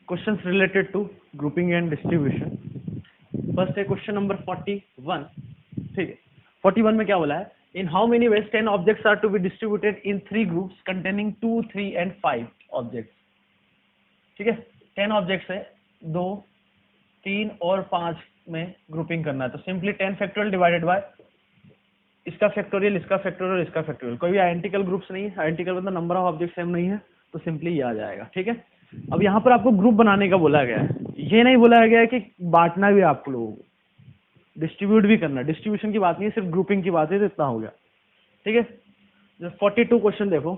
Questions related to grouping and distribution. First है question number 41। ठीक है, 41 में क्या बोला है? In how many ways 10 objects are to be distributed in 3 groups containing 2, 3 and 5 objects. ठीक है, 10 ऑब्जेक्ट्स है, 2, 3 और 5 में ग्रुपिंग करना है। तो सिंपली 10 फैक्टोरियल डिवाइडेड बाय इसका फैक्टोरियल, इसका फैक्टोरियल, इसका फैक्टोरियल। कोई भी आइडेंटिकल ग्रुप्स नहीं है, आइडेंटिकल मतलब नंबर ऑफ ऑब्जेक्ट सेम नहीं है, तो सिंपली ये आ जाएगा। ठीक है, अब यहाँ पर आपको ग्रुप बनाने का बोला गया है, ये नहीं बोला गया है कि बांटना भी आप लोगों को, डिस्ट्रीब्यूट भी करना। डिस्ट्रीब्यूशन की बात नहीं है, सिर्फ ग्रुपिंग की बात है, तो इतना हो गया। ठीक है, 42 क्वेश्चन देखो।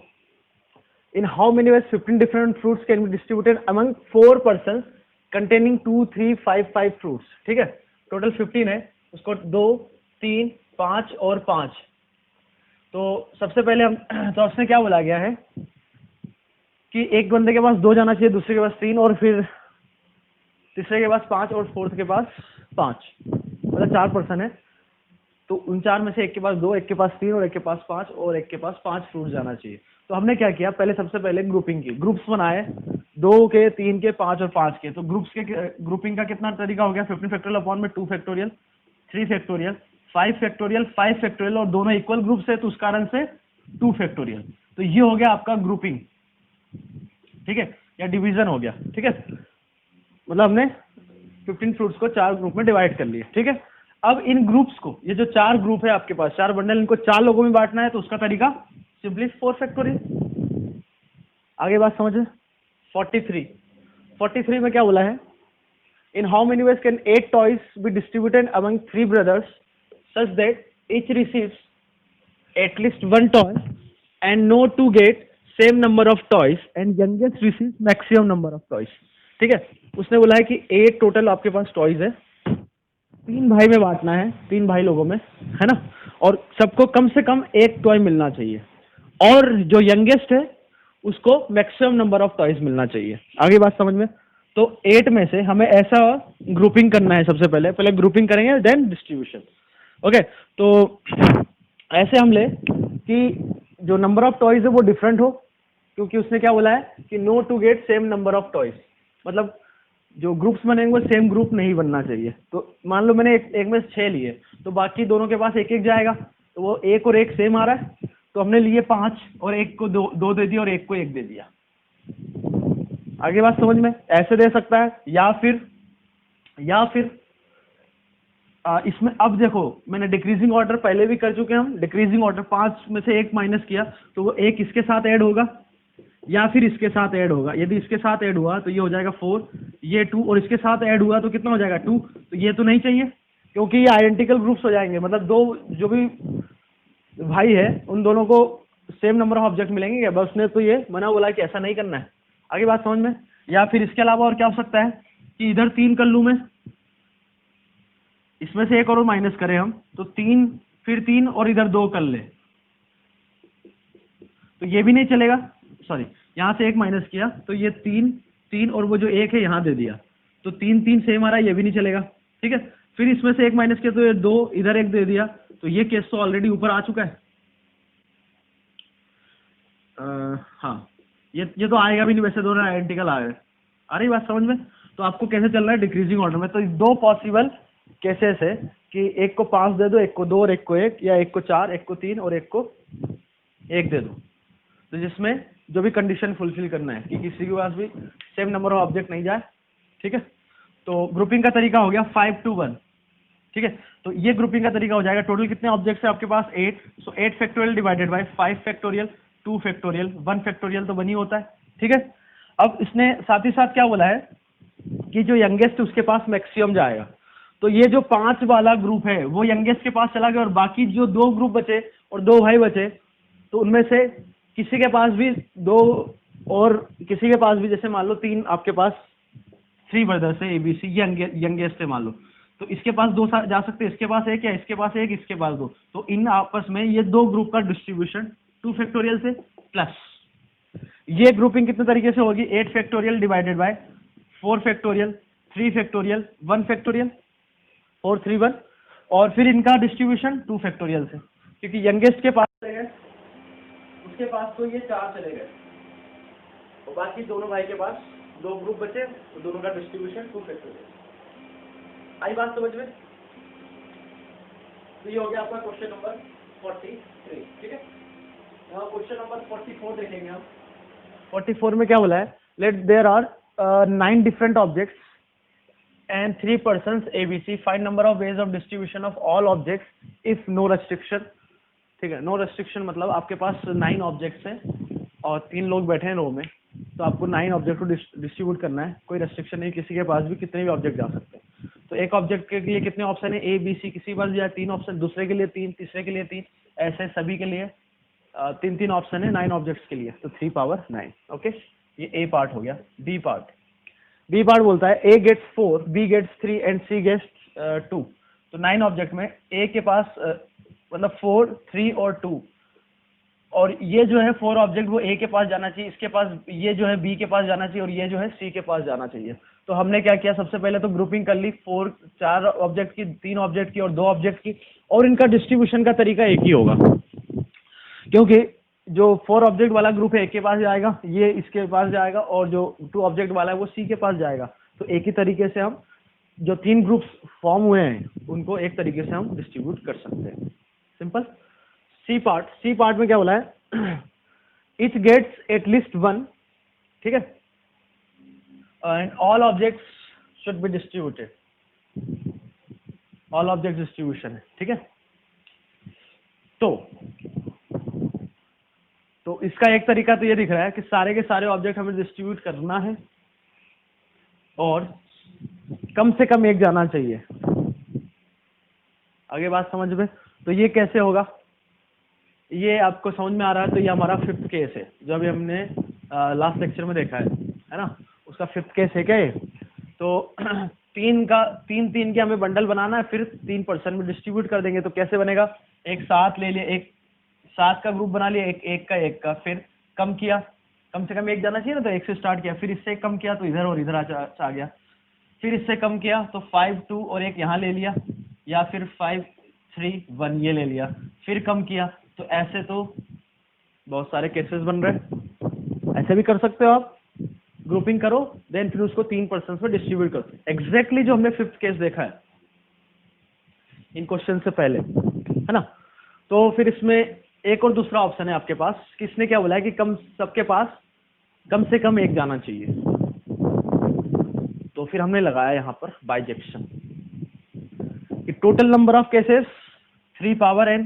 इन how many veg 15 different fruits can be distributed among 4 person containing 2, 3, 5 fruits. ठीक है, टोटल 15 है, उसको 2, 3, 5 और 5। तो सबसे पहले हम तो उसने क्या बोला गया है कि एक बंदे के पास 2 जाना चाहिए, दूसरे के पास 3, और फिर तीसरे के पास 5 और फोर्थ के पास 5, मतलब 4 पर्सन है। तो उन 4 में से एक के पास 2, एक के पास 3 और एक के पास 5 और एक के पास 5 फ्रूट जाना चाहिए। तो हमने क्या किया, पहले सबसे पहले ग्रुपिंग की, ग्रुप्स बनाए 2 के, 3 के, 5 और 5 के। तो ग्रुप्स के ग्रुपिंग का कितना तरीका हो गया? 15 फैक्टोरियल अपॉन में 2 फैक्टोरियल, 3 फैक्टोरियल, 5 फैक्टोरियल, 5 फैक्टोरियल, और दोनों इक्वल ग्रुप्स है तो उस कारण से 2 फैक्टोरियल। तो ये हो गया आपका ग्रुपिंग। ठीक है, या डिवीजन हो गया। ठीक है, मतलब हमने 15 फ्रूट्स को 4 ग्रुप में डिवाइड कर लिया। ठीक है, अब इन ग्रुप्स को, ये जो 4 ग्रुप है आपके पास, 4 बंडल, इनको 4 लोगों में बांटना है, तो उसका तरीका सिंपली 4 फैक्टोरियल। आगे बात समझे। 43 में क्या बोला है? In how many ways can 8 toys be distributed among 3 brothers such that each receives at least 1 toy and no two get same number of toys and youngest receives maximum number of toys. ठीक है, उसने बोला है कि 8 total आपके पास toys है, 3 भाई में बांटना है, 3 भाई लोगों में, है ना, और सबको कम से कम 1 टॉय मिलना चाहिए, और जो यंगेस्ट है उसको मैक्सिमम नंबर ऑफ टॉयज मिलना चाहिए। आगे बात समझ में। तो 8 में से हमें ऐसा ग्रुपिंग करना है, सबसे पहले पहले ग्रुपिंग करेंगे देन डिस्ट्रीब्यूशन। ओके, तो ऐसे हम ले कि जो नंबर ऑफ टॉयज है वो डिफरेंट हो, क्योंकि उसने क्या बोला है कि no two get same number of toys, मतलब जो ग्रुप्स बनेंगे वो सेम ग्रुप नहीं बनना चाहिए। तो मान लो मैंने एक में 6 लिए, तो बाकी दोनों के पास 1 जाएगा, तो वो 1 और 1 सेम आ रहा है, तो हमने लिए 5 और 1 को 2 दे दिया और 1 को 1 दे दिया। आगे बात समझ में। ऐसे दे सकता है, या फिर इसमें अब देखो, मैंने डिक्रीजिंग ऑर्डर पहले भी कर चुके हैं हम। डिक्रीजिंग ऑर्डर 5 में से 1 माइनस किया, तो वो 1 इसके साथ ऐड होगा या फिर इसके साथ ऐड होगा। यदि इसके साथ ऐड हुआ तो ये हो जाएगा 4, ये 2, और इसके साथ ऐड हुआ तो कितना हो जाएगा 2। तो ये तो नहीं चाहिए, क्योंकि ये आइडेंटिकल ग्रुप्स हो जाएंगे, मतलब 2 जो भी भाई है उन दोनों को सेम नंबर ऑफ ऑब्जेक्ट मिलेंगे। बस उसने तो ये मना बोला कि ऐसा नहीं करना है। आगे बात समझ में। या फिर इसके अलावा और क्या हो सकता है कि इधर 3 कर लूं मैं, इसमें से 1 और माइनस करें हम, तो 3, फिर 3 और इधर 2 कर ले, तो ये भी नहीं चलेगा। सॉरी, यहाँ से 1 माइनस किया तो ये 3 और वो जो 1 है यहाँ दे दिया, तो 3 सेम आ रहा है, ये भी नहीं चलेगा। ठीक है, फिर इसमें से 1 माइनस किया तो ये 2, इधर 1 दे दिया, तो ये केस तो ऑलरेडी ऊपर आ चुका है। हाँ, ये तो आएगा भी नहीं, वैसे दोनों आइडेंटिकल आ गए। आ रही बात समझ में। तो आपको कैसे चलना है डिक्रीजिंग ऑर्डर में। तो 2 पॉसिबल केसेस है कि 1 को 5 दे दो, 1 को 2 और 1 को 1, या 1 को 4, 1 को 3 और 1 को 1 दे दो। तो जिसमें जो भी कंडीशन फुलफिल करना है कि किसी के पास भी सेम नंबर ऑफ ऑब्जेक्ट नहीं जाए। ठीक है, तो ग्रुपिंग का तरीका हो गया 5 to 1। ठीक है, तो ये ग्रुपिंग का तरीका हो जाएगा। टोटल कितने ऑब्जेक्ट्स है आपके पास? 8। सो 8 factorial divided by 5 factorial, 2 factorial, 1 factorial, तो बनी होता है। ठीक है, अब इसने साथ ही साथ क्या बोला है कि जो यंगेस्ट उसके पास मैक्सिमम जाएगा। तो ये जो 5 वाला ग्रुप है वो यंगेस्ट के पास चला गया, और बाकी जो 2 ग्रुप बचे और 2 भाई बचे, तो उनमें से किसी के पास भी 2 और किसी के पास भी, जैसे मान लो 3 आपके पास 3 ब्रदर्स है, ABC, यंगेस्ट है मान लो, तो इसके पास 2 जा सकते हैं, इसके पास 1 या इसके पास 1, इसके पास 2। तो इन आपस में ये 2 ग्रुप का डिस्ट्रीब्यूशन 2 फैक्टोरियल से प्लस ये ग्रुपिंग कितने तरीके से होगी? 8 factorial divided by 4 factorial, 3 factorial, 1 factorial, 4, 3, 1, और फिर इनका डिस्ट्रीब्यूशन 2 फैक्टोरियल से, क्योंकि यंगेस्ट के पास चले गए, उसके पास तो ये 4 चले गए, और बाकी दोनों भाई के पास दो ग्रुप बचे, तो दोनों का डिस्ट्रीब्यूशन 2 फैक्टोरियल। आई बात समझ में? तो ये हो गया आपका क्वेश्चन नंबर 43, ठीक है। यहाँ क्वेश्चन नंबर 44 देखेंगे हम। 44 में क्या बोला है? Let there are 9 different objects and 3 persons ABC, find number of ways of distribution of all objects if no restriction। ठीक है, नो रेस्ट्रिक्शन मतलब आपके पास 9 ऑब्जेक्ट्स हैं और 3 लोग बैठे हैं रो में, तो आपको 9 ऑब्जेक्ट को डिस्ट्रीब्यूट करना है। कोई रेस्ट्रिक्शन नहीं, किसी के पास भी कितने भी ऑब्जेक्ट जा सकते हैं। तो एक ऑब्जेक्ट के लिए कितने ऑप्शन है? ए बी सी, किसी के पास भी 3 ऑप्शन, दूसरे के लिए 3, तीसरे के लिए 3, ऐसे सभी के लिए 3 ऑप्शन है 9 ऑब्जेक्ट्स के लिए, तो 3 पावर 9। ओके, ये ए पार्ट हो गया। बी पार्ट बोलता है A gets 4, B gets 3 and C gets 2। तो 9 ऑब्जेक्ट में ए के पास मतलब 4, 3 और 2, और ये जो है 4 ऑब्जेक्ट वो ए के पास जाना चाहिए, इसके पास ये जो है बी के पास जाना चाहिए, और ये जो है सी के पास जाना चाहिए। तो हमने क्या किया, सबसे पहले तो ग्रुपिंग कर ली 4 ऑब्जेक्ट की, 3 ऑब्जेक्ट की और 2 ऑब्जेक्ट की, और इनका डिस्ट्रीब्यूशन का तरीका एक ही होगा, क्योंकि जो 4 ऑब्जेक्ट वाला ग्रुप है ए के पास जाएगा, ये इसके पास जाएगा, और जो 2 ऑब्जेक्ट वाला है वो सी के पास जाएगा। तो एक ही तरीके से हम जो 3 ग्रुप्स फॉर्म हुए हैं उनको एक तरीके से हम डिस्ट्रीब्यूट कर सकते हैं। सिंपल। सी पार्ट में क्या बोला है? इच गेट्स एटलीस्ट 1, ठीक है, and all objects should be distributed. All object distribution है, ठीक है। तो इसका एक तरीका तो ये दिख रहा है कि सारे के सारे ऑब्जेक्ट हमें डिस्ट्रीब्यूट करना है और कम से कम एक जाना चाहिए। आगे बात समझ में? तो ये कैसे होगा, ये आपको समझ में आ रहा है? तो ये हमारा 5th केस है जो अभी हमने लास्ट लेक्चर में देखा है ना, उसका 5th केस है क्या ये? तो 3 के हमें बंडल बनाना है, फिर 3% में डिस्ट्रीब्यूट कर देंगे। तो कैसे बनेगा? एक 7 ले लिया, एक 7 का ग्रुप बना लिया, एक का, फिर कम किया, कम से कम एक जाना चाहिए ना, तो 1 से स्टार्ट किया, फिर इससे कम किया तो इधर और इधर आ गया, फिर इससे कम किया तो 5, 2 और एक यहाँ ले लिया, या फिर 5, 3, 1 ये ले लिया, फिर कम किया। तो ऐसे तो बहुत सारे केसेस बन रहे हैं। ऐसे भी कर सकते हो आप, ग्रुपिंग करो, देन फिर उसको 3% में डिस्ट्रीब्यूट करो, एग्जैक्टली जो हमने 5th केस देखा है इन क्वेश्चन से पहले, है ना। तो फिर इसमें एक और दूसरा ऑप्शन है आपके पास, किसने क्या बोला है कि सबके पास कम से कम एक जाना चाहिए। तो फिर हमने लगाया यहाँ पर बाइजेक्शन कि total number of cases 3 power n,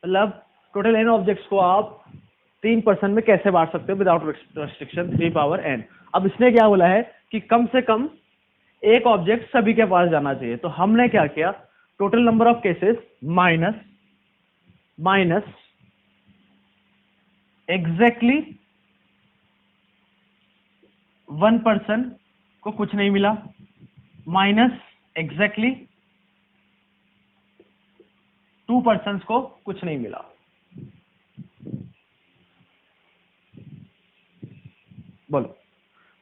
मतलब टोटल n ऑब्जेक्ट्स को आप 3% में कैसे बांट सकते हो विदाउट रेस्ट्रिक्शन, 3 पावर n। अब इसने क्या बोला है कि कम से कम एक ऑब्जेक्ट सभी के पास जाना चाहिए। तो हमने क्या किया, total number of cases minus exactly 1% को कुछ नहीं मिला, माइनस एग्जैक्टली 2% को कुछ नहीं मिला। बोलो,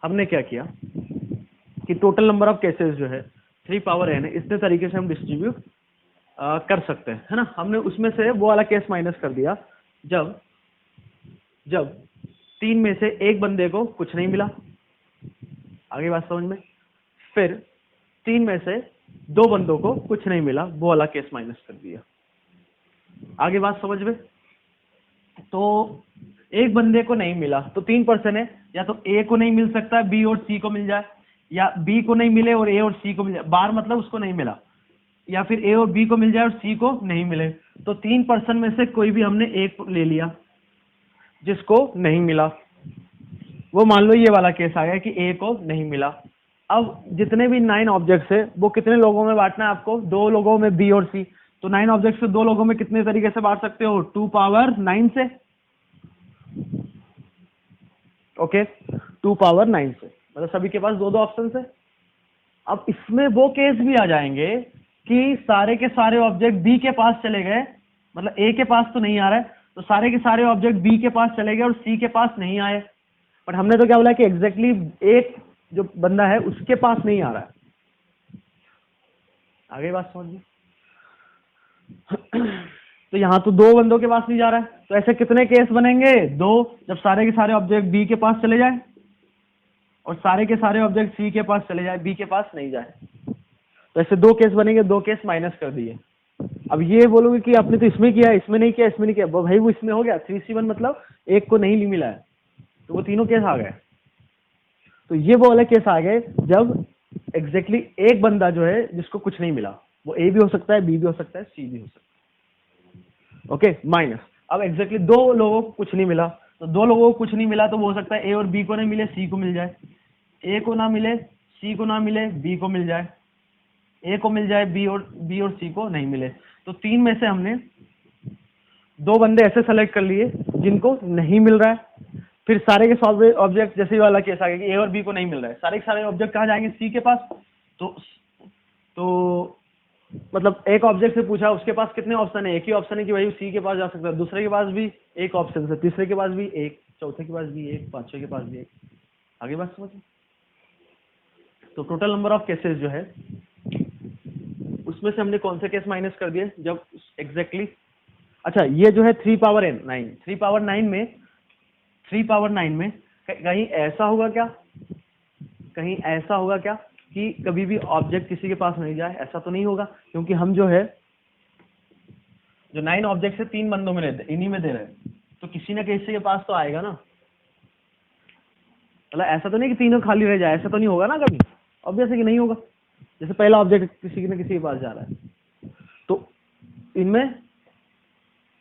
हमने क्या किया कि टोटल नंबर ऑफ केसेस जो है 3 पावर n है, इतने तरीके से हम डिस्ट्रीब्यूट कर सकते हैं, है ना। हमने उसमें से वो वाला केस माइनस कर दिया जब 3 में से एक बंदे को कुछ नहीं मिला, आगे बात समझ में। फिर 3 में से 2 बंदों को कुछ नहीं मिला, वो वाला केस माइनस कर दिया, आगे बात समझ में। तो एक बंदे को नहीं मिला तो 3% है, या तो ए को नहीं मिल सकता, बी और सी को मिल जाए, या बी को नहीं मिले और ए और सी को मिल जाए, बार मतलब उसको नहीं मिला, या फिर ए और बी को मिल जाए और सी को नहीं मिले। तो 3% में से कोई भी हमने एक ले लिया, जिसको नहीं मिला, वो मान लो ये वाला केस आ गया कि ए को नहीं मिला। अब जितने भी 9 ऑब्जेक्ट्स है वो कितने लोगों में बांटना है आपको? 2 लोगों में, बी और सी। तो 9 ऑब्जेक्ट्स को 2 लोगों में कितने तरीके से बांट सकते हो? 2 पावर 9 से, ओके, 2 पावर 9 से, मतलब सभी के पास 2 ऑप्शन है। अब इसमें वो केस भी आ जाएंगे कि सारे के सारे ऑब्जेक्ट बी के पास चले गए, मतलब ए के पास तो नहीं आ रहा है, तो सारे के सारे ऑब्जेक्ट बी के पास चले गए और सी के पास नहीं आए। बट हमने तो क्या बोला कि एग्जैक्टली एक जो बंदा है उसके पास नहीं आ रहा है, आगे बात समझिए। तो यहाँ तो 2 बंदों के पास नहीं जा रहा है, तो ऐसे कितने केस बनेंगे? 2, जब सारे के सारे ऑब्जेक्ट बी के पास चले जाए, और सारे के सारे ऑब्जेक्ट सी के पास चले जाए, बी के पास नहीं जाए। तो ऐसे दो केस बनेंगे, दो केस माइनस कर दिए। अब ये बोलोगे कि आपने तो इसमें किया, इसमें नहीं किया, इसमें नहीं किया, भाई वो इसमें हो गया। 3C1 मतलब एक को नहीं मिला है, तो वो तीनों केस आ गए। तो ये वो वाले केस आ गए जब एग्जैक्टली एक बंदा जो है जिसको कुछ नहीं मिला, वो ए भी हो सकता है, बी भी हो सकता है, सी भी हो सकता है। Okay, minus. अब एग्जैक्टली दो लोगों को कुछ नहीं मिला, तो दो लोगों को कुछ नहीं मिला तो वो हो सकता है ए और बी को नहीं मिले, सी को मिल जाए, ए को ना मिले, सी को ना मिले, बी को मिल जाए, ए को मिल जाए, बी और सी को नहीं मिले। तो तीन में से हमने दो बंदे ऐसे सेलेक्ट कर लिए जिनको नहीं मिल रहा है। फिर सारे के सारे ऑब्जेक्ट, जैसे वाला केस आ गया कि ए और बी को नहीं मिल रहा है, सारे के सारे ऑब्जेक्ट कहाँ जाएंगे, सी के पास। तो मतलब एक ऑब्जेक्ट से पूछा, उसके पास कितने ऑप्शन है, एक ही ऑप्शन है कि भाई सी के पास जा सकता है, दूसरे के पास भी एक ऑप्शन है, तीसरे के पास भी एक, चौथे के पास भी एक, पांचवें के पास भी एक। आगे बात समझो। तो टोटल नंबर ऑफ केसेस जो है उसमें से हमने कौन से केस माइनस कर दिए, जब एग्जैक्टली अच्छा ये जो है 3 पावर 9, 3 पावर 9 में कहीं ऐसा होगा क्या, कहीं ऐसा होगा क्या कि कभी भी ऑब्जेक्ट किसी के पास नहीं जाए? ऐसा तो नहीं होगा, क्योंकि हम जो है जो 9 ऑब्जेक्ट है 3 बंदों में लेते, इन्हीं में दे रहे हैं, तो किसी ना किसी के पास तो आएगा ना। मतलब ऐसा तो नहीं कि तीनों खाली रह जाए, ऐसा तो नहीं होगा ना कभी, ऑब्वियस है कि नहीं होगा। जैसे पहला ऑब्जेक्ट किसी न किसी के पास जा रहा है, तो इनमें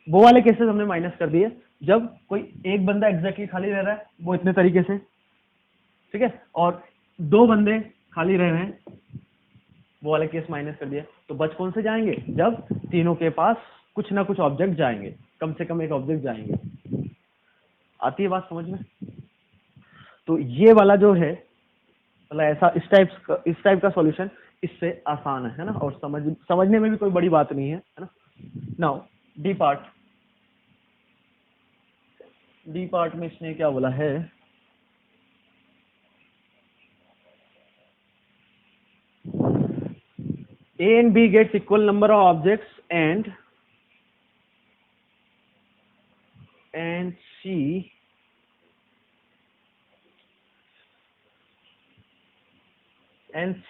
वो वाले केसेस हमने माइनस कर दिए जब कोई एक बंदा एग्जैक्टली खाली रह रहा है, वो इतने तरीके से, ठीक है, और दो बंदे खाली रह रहे हैं, वो वाले केस माइनस कर दिया। तो बच कौन से जाएंगे, जब तीनों के पास कुछ ना कुछ ऑब्जेक्ट जाएंगे, कम से कम एक ऑब्जेक्ट जाएंगे। आती है बात समझ में? तो ये वाला जो है मतलब ऐसा इस टाइप का सॉल्यूशन इससे आसान है ना, और समझने में भी कोई बड़ी बात नहीं है ना। नाउ डी पार्ट में इसने क्या बोला है, A and B gets equal number of objects and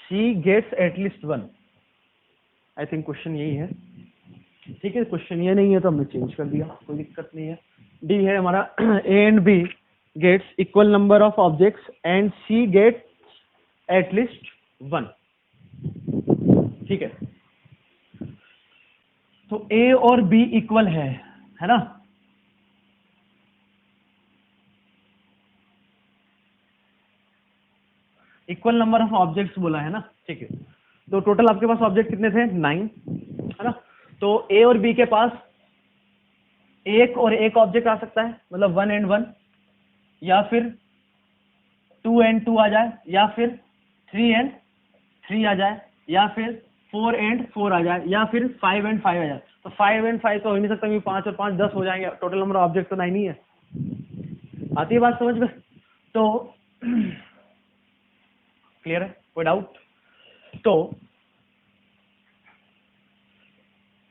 C gets at least one। I think question यही है, ठीक है। क्वेश्चन ये नहीं है तो हमने चेंज कर दिया, कोई दिक्कत नहीं है। डी है हमारा A and B gets equal number of objects and C gets at least one, ठीक है। तो A और B इक्वल है ना, इक्वल नंबर ऑफ ऑब्जेक्ट्स बोला है ना, ठीक है। तो टोटल आपके पास ऑब्जेक्ट कितने थे, 9, है ना। तो A और B के पास एक और एक ऑब्जेक्ट आ सकता है, मतलब 1 and 1, या फिर 2 and 2 आ जाए, या फिर 3 and 3 आ जाए, या फिर 4 and 4 आ जाए, या फिर 5 and 5 आ जाए। तो 5 and 5 तो हो नहीं सकता, 5 और 5 10 हो जाएंगे, टोटल नंबर ऑफ ऑब्जेक्ट तो 9 ही है। आती है बात समझ में? तो क्लियर है, कोई डाउट? तो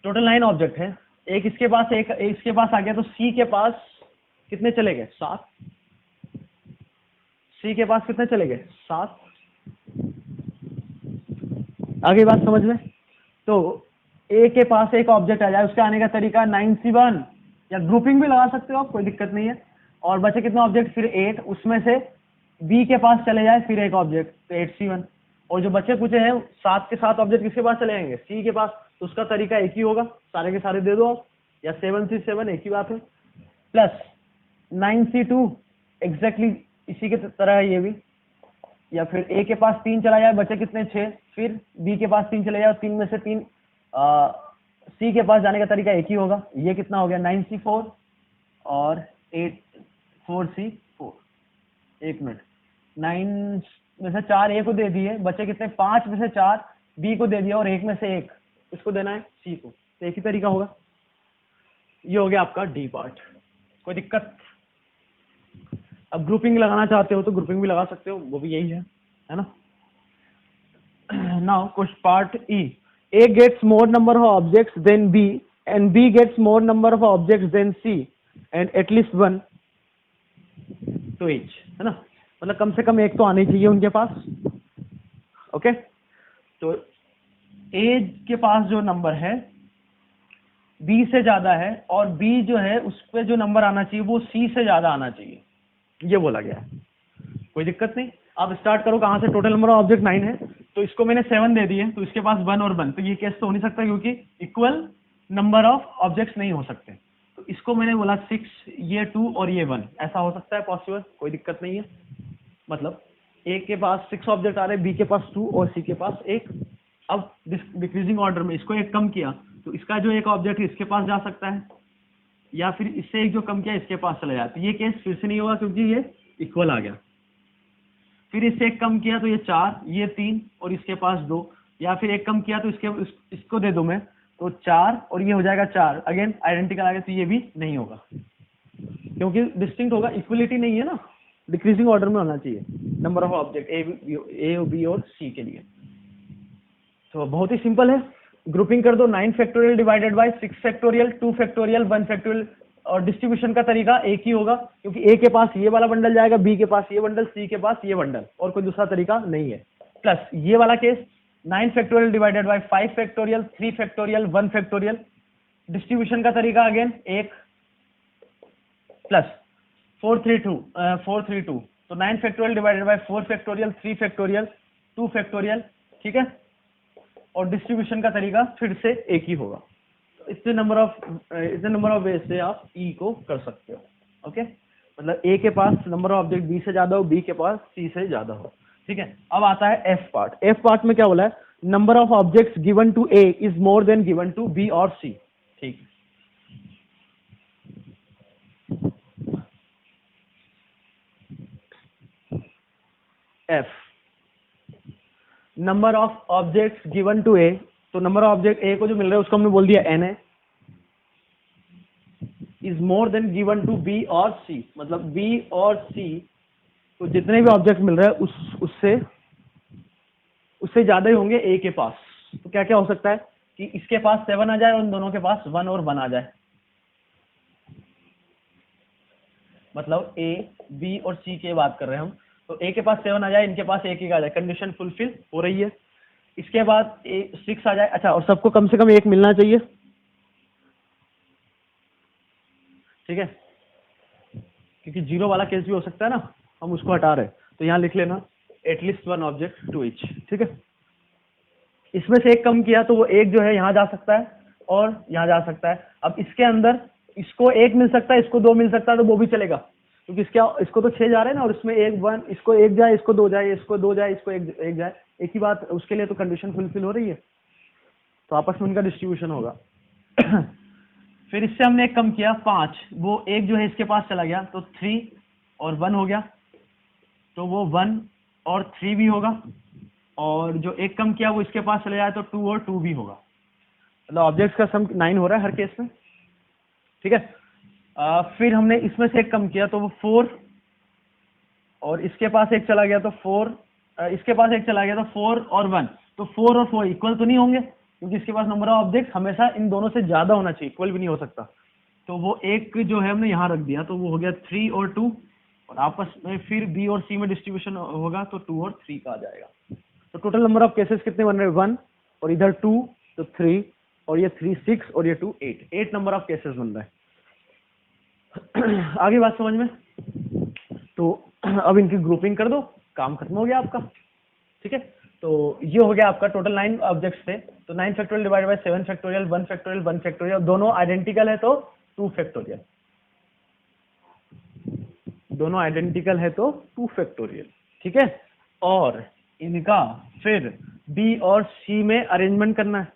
टोटल 9 ऑब्जेक्ट है, एक इसके पास एक इसके पास आ गया, तो सी के पास कितने चले गए, 7। सी के पास कितने चले गए, 7। आगे बात समझ में? तो ए के पास एक ऑब्जेक्ट आ जाए, उसके आने का तरीका 9C1, या ग्रुपिंग भी लगा सकते हो आप, कोई दिक्कत नहीं है। और बचे कितने ऑब्जेक्ट, फिर 8, उसमें से बी के पास चले जाए फिर एक ऑब्जेक्ट, तो 8C1। और जो बचे कुछ हैं 7 के 7 ऑब्जेक्ट किसके पास चले जाएंगे, सी के पास। तो उसका तरीका एक ही होगा, सारे के सारे दे दो आप, या 7C7, एक ही बात है, प्लस 9C2 एग्जैक्टली इसी के तरह है ये भी। या फिर ए के पास 3 चला जाए, बचे कितने, 6, फिर बी के पास 3 चले जाए, 3 में से 3 सी के पास जाने का तरीका एक ही होगा। ये कितना हो गया, 9C4 और 4C4। एक मिनट, 9 में से 4 ए को दे दिए, बचे कितने, 5 में से 4 बी को दे दिया, और 1 में से 1 इसको देना है सी को। तो एक ही तरीका होगा। ये हो गया आपका डी पार्ट, कोई दिक्कत? अब ग्रुपिंग लगाना चाहते हो तो ग्रुपिंग भी लगा सकते हो, वो भी यही है ना। Now question part E, A gets more number of objects than B and B gets more number of objects than C and at least 1 to each, है ना। मतलब कम से कम एक तो आनी चाहिए उनके पास। ओके, तो ए के पास जो नंबर है बी से ज्यादा है और बी जो है उस पे जो नंबर आना चाहिए वो सी से ज्यादा आना चाहिए, ये बोला गया है। कोई दिक्कत नहीं। अब स्टार्ट करो कहां से। टोटल नंबर ऑफ ऑब्जेक्ट 9 है, तो इसको मैंने 7 दे दिए, तो इसके पास 1 और 1, तो ये केस तो हो नहीं सकता क्योंकि इक्वल नंबर ऑफ ऑब्जेक्ट्स नहीं हो सकते। तो इसको मैंने बोला 6, ये 2 और ये 1, ऐसा हो सकता है पॉसिबल, कोई दिक्कत नहीं है। मतलब ए के पास 6 ऑब्जेक्ट आ रहे हैं, बी के पास 2 और सी के पास 1। अब डिक्रीजिंग ऑर्डर में इसको एक कम किया, तो इसका जो एक ऑब्जेक्ट है इसके पास जा सकता है, या फिर इससे एक जो कम किया इसके पास चला जाता है। ये केस फिर से नहीं होगा क्योंकि ये इक्वल आ गया। फिर इससे एक कम किया तो ये 4, ये 3 और इसके पास 2, या फिर एक कम किया तो इसको दे दो मैं, तो 4 और ये हो जाएगा 4, अगेन आइडेंटिकल आ गया, तो ये भी नहीं होगा क्योंकि डिस्टिंक्ट होगा, इक्वलिटी नहीं है ना, डिक्रीजिंग ऑर्डर में होना चाहिए number of object A B और सी के लिए। तो बहुत ही सिंपल है, ग्रुपिंग कर दो। 9 factorial divided by 6 factorial, 2 factorial, 1 factorial, और डिस्ट्रीब्यूशन का तरीका एक ही होगा क्योंकि ए के पास ये वाला बंडल जाएगा, बी के पास ये बंडल, सी के पास ये बंडल, और कोई दूसरा तरीका नहीं है। प्लस ये वाला case 9 factorial divided by 5 factorial, 3 factorial, 1 factorial, distribution का तरीका अगेन एक, प्लस 432, तो 9 factorial divided by 4 factorial, 3 factorial, 2 factorial, ठीक है, और डिस्ट्रीब्यूशन का तरीका फिर से एक ही होगा। इतने नंबर ऑफ वे से आप ई को कर सकते हो। ओके, मतलब ए के पास नंबर ऑफ ऑब्जेक्ट बी से ज्यादा हो, बी के पास सी से ज्यादा हो, ठीक है। अब आता है एफ पार्ट। एफ पार्ट में क्या बोला है, number of objects given to A is more than given to B और सी, ठीक। F, number of objects given to A, तो नंबर ऑफ ऑब्जेक्ट ए को जो मिल रहा है उसको हमने बोल दिया एन है, is more than given to B और सी, मतलब बी और सी तो जितने भी ऑब्जेक्ट मिल रहे हैं उससे ज्यादा ही होंगे ए के पास। तो क्या क्या हो सकता है कि इसके पास 7 आ जाए और उन दोनों के पास 1 और 1 आ जाए, मतलब ए बी और सी की बात कर रहे हैं हम, तो ए के पास 7 आ जाए, इनके पास एक आ जाए, कंडीशन फुलफिल हो रही है। इसके बाद 6 आ जाए, अच्छा, और सबको कम से कम एक मिलना चाहिए, ठीक है, क्योंकि 0 वाला केस भी हो सकता है ना, हम उसको हटा रहे हैं, तो यहां लिख लेना एटलीस्ट 1 ऑब्जेक्ट टू ईच, ठीक है। इसमें से एक कम किया तो वो एक जो है यहां जा सकता है और यहां जा सकता है। अब इसके अंदर इसको 1 मिल सकता है, इसको 2 मिल सकता है, तो वो भी चलेगा क्योंकि इसको तो 6 जा रहे हैं ना, और इसमें 1 1, इसको 1 जाए, इसको 2 जाए, इसको 2 जाए, इसको 1 जाए, एक ही बात, उसके लिए तो कंडीशन फुलफिल हो रही है, तो आपस में उनका डिस्ट्रीब्यूशन होगा। फिर इससे हमने एक कम किया 5, वो एक जो है इसके पास चला गया, तो 3 और 1 हो गया, तो वो 1 और 3 भी होगा, और जो एक कम किया वो इसके पास चले जाए तो 2 और 2 भी होगा, मतलब ऑब्जेक्ट्स का सम 9 हो रहा है हर केस में, ठीक है। फिर हमने इसमें से एक कम किया तो वो 4, और इसके पास एक चला गया तो 4, इसके पास एक चला गया तो 4 और 1, तो 4 और 4 इक्वल तो नहीं होंगे क्योंकि इसके पास नंबर ऑफ ऑब्जेक्ट हमेशा इन दोनों से ज्यादा होना चाहिए, इक्वल भी नहीं हो सकता, तो वो एक जो है हमने यहाँ रख दिया, तो वो हो गया 3 और 2, और आपस में फिर बी और सी में डिस्ट्रीब्यूशन होगा तो 2 और 3 का आ जाएगा। तो टोटल नंबर ऑफ केसेस कितने बन रहे हैं, 1, और इधर 2 तो 3, और ये 3 6 और ये 2 8 नंबर ऑफ केसेस बन रहे हैं। आगे बात समझ में, तो अब इनकी ग्रुपिंग कर दो, काम खत्म हो गया आपका, ठीक है। तो ये हो गया आपका टोटल 9 ऑब्जेक्ट्स थे, तो 9 factorial divided by 7 factorial, 1 factorial, 1 factorial, दोनों आइडेंटिकल है तो 2 फैक्टोरियल, दोनों आइडेंटिकल है तो 2 फैक्टोरियल, ठीक है। और इनका फिर बी और सी में अरेंजमेंट करना है।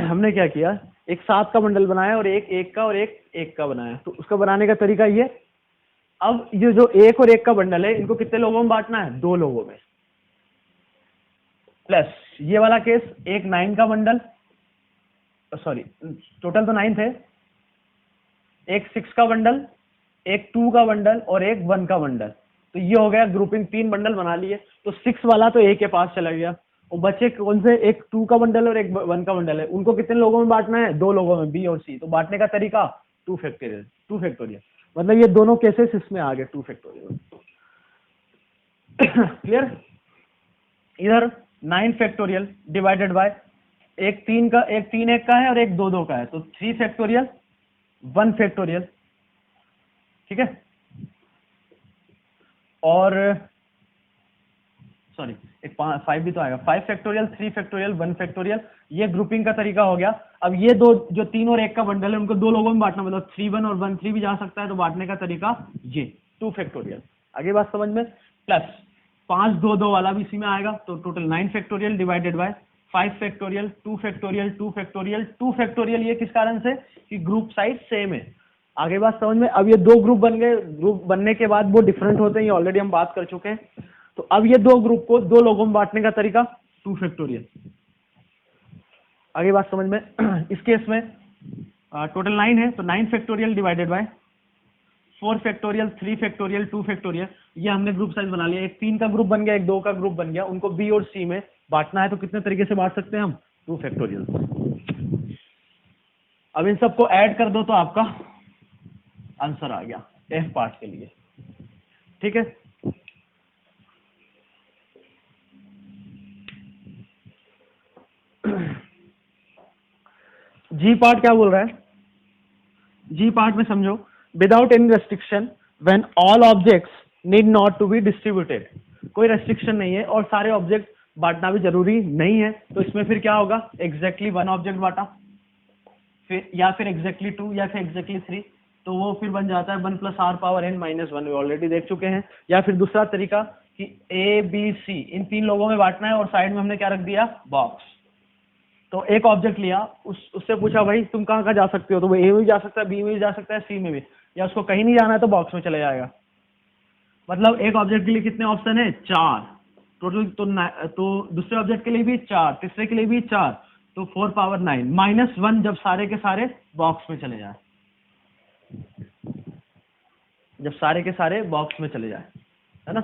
हमने क्या किया, एक 7 का बंडल बनाया और एक 1 का और एक 1 का बनाया, तो उसका बनाने का तरीका ये, अब ये जो 1 और 1 का बंडल है इनको कितने लोगों में बांटना है, 2 लोगों में, प्लस ये वाला केस एक 9 का बंडल, सॉरी टोटल तो 9 थे, एक 6 का बंडल, एक 2 का बंडल और एक 1 का बंडल, तो ये हो गया ग्रुपिंग, 3 बंडल बना लिए, तो 6 वाला तो ए के पास चला गया, और बचे कौन से, एक 2 का बंडल और एक 1 का बंडल है, उनको कितने लोगों में बांटना है, 2 लोगों में, बी और सी, तो बांटने का तरीका 2 फैक्टोरियल, मतलब ये दोनों केसेस इसमें आ गए 2 फैक्टोरियल। क्लियर? इधर 9 फैक्टोरियल डिवाइडेड बाय एक 3 का, एक 3 1 का है और एक 2 2 का है, तो 3 फैक्टोरियल 1 फैक्टोरियल, ठीक है। और सॉरी एक 5 भी तो आएगा, 5 फैक्टोरियल 3 फैक्टोरियल 1 फैक्टोरियल, ये ग्रुपिंग का तरीका हो गया। अब ये दो जो 3 और 1 का बंडल है उनको 2 लोगों में बांटना, मतलब 3 1 और 1 3 भी जा सकता है, तो बांटने का तरीका ये 2 फैक्टोरियल। आगे बात समझ में? प्लस 5 2 2 वाला भी इसी में आएगा, तो total 9 factorial divided by 5 factorial 2 factorial 2 factorial 2 factorial. ये किस कारण से कि ग्रुप साइज सेम है। आगे बात समझ में? अब ये 2 ग्रुप बन गए, ग्रुप बनने के बाद वो डिफरेंट होते हैं, ये ऑलरेडी हम बात कर चुके हैं। तो अब ये 2 ग्रुप को 2 लोगों में बांटने का तरीका 2 फैक्टोरियल। आगे बात समझ में? इस केस में टोटल 9 है, तो 9 factorial divided by 4 factorial 3 factorial 2 factorial. ये हमने ग्रुप साइज बना लिया, एक 3 का ग्रुप बन गया, एक 2 का ग्रुप बन गया, उनको बी और सी में बांटना है, तो कितने तरीके से बांट सकते हैं हम? 2 फैक्टोरियल। अब इन सबको ऐड कर दो तो आपका आंसर आ गया एफ पार्ट के लिए, ठीक है। जी पार्ट क्या बोल रहा है? जी पार्ट में समझो, without any restriction when all objects need not to be distributed. कोई रेस्ट्रिक्शन नहीं है और सारे ऑब्जेक्ट बांटना भी जरूरी नहीं है, तो इसमें फिर क्या होगा? एग्जैक्टली 1 ऑब्जेक्ट बांटा, फिर या फिर एग्जैक्टली 2 या फिर एग्जैक्टली 3, तो वो फिर बन जाता है 1 + r⁻n-1, ऑलरेडी देख चुके हैं। या फिर दूसरा तरीका कि ए बी सी इन 3 लोगों में बांटना है और साइड में हमने क्या रख दिया? बॉक्स। तो एक ऑब्जेक्ट लिया, उससे पूछा भाई तुम कहाँ कहाँ जा सकते हो, तो वो ए में भी जा सकता है, बी में भी जा सकता है, सी में भी, या उसको कहीं नहीं जाना है तो बॉक्स में चले जाएगा। मतलब एक ऑब्जेक्ट के लिए कितने ऑप्शन है? 4 टोटल। तो दूसरे ऑब्जेक्ट के लिए भी 4, तीसरे के लिए भी 4, तो 4⁻9 -1 जब सारे के सारे बॉक्स में चले जाए, जब सारे के सारे बॉक्स में चले जाए, है ना।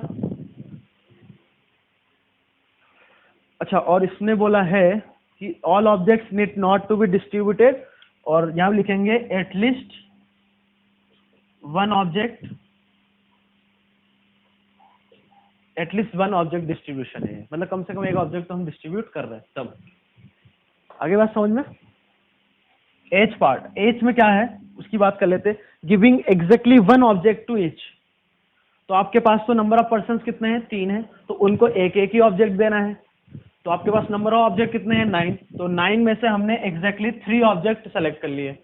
अच्छा, और इसने बोला है कि all objects need not to be distributed, और यहां लिखेंगे at least 1 object, at least 1 object distribution है, मतलब कम से कम एक ऑब्जेक्ट तो हम डिस्ट्रीब्यूट कर रहे हैं तब। आगे बात समझ में? एच पार्ट, एच में क्या है उसकी बात कर लेते। Giving exactly 1 object to each, तो आपके पास तो नंबर ऑफ पर्सन कितने हैं? 3 है, तो उनको एक एक ही ऑब्जेक्ट देना है, तो आपके पास नंबर ऑफ ऑब्जेक्ट कितने हैं? 9। तो 9 में से हमने एग्जैक्टली 3 ऑब्जेक्ट सेलेक्ट कर लिए,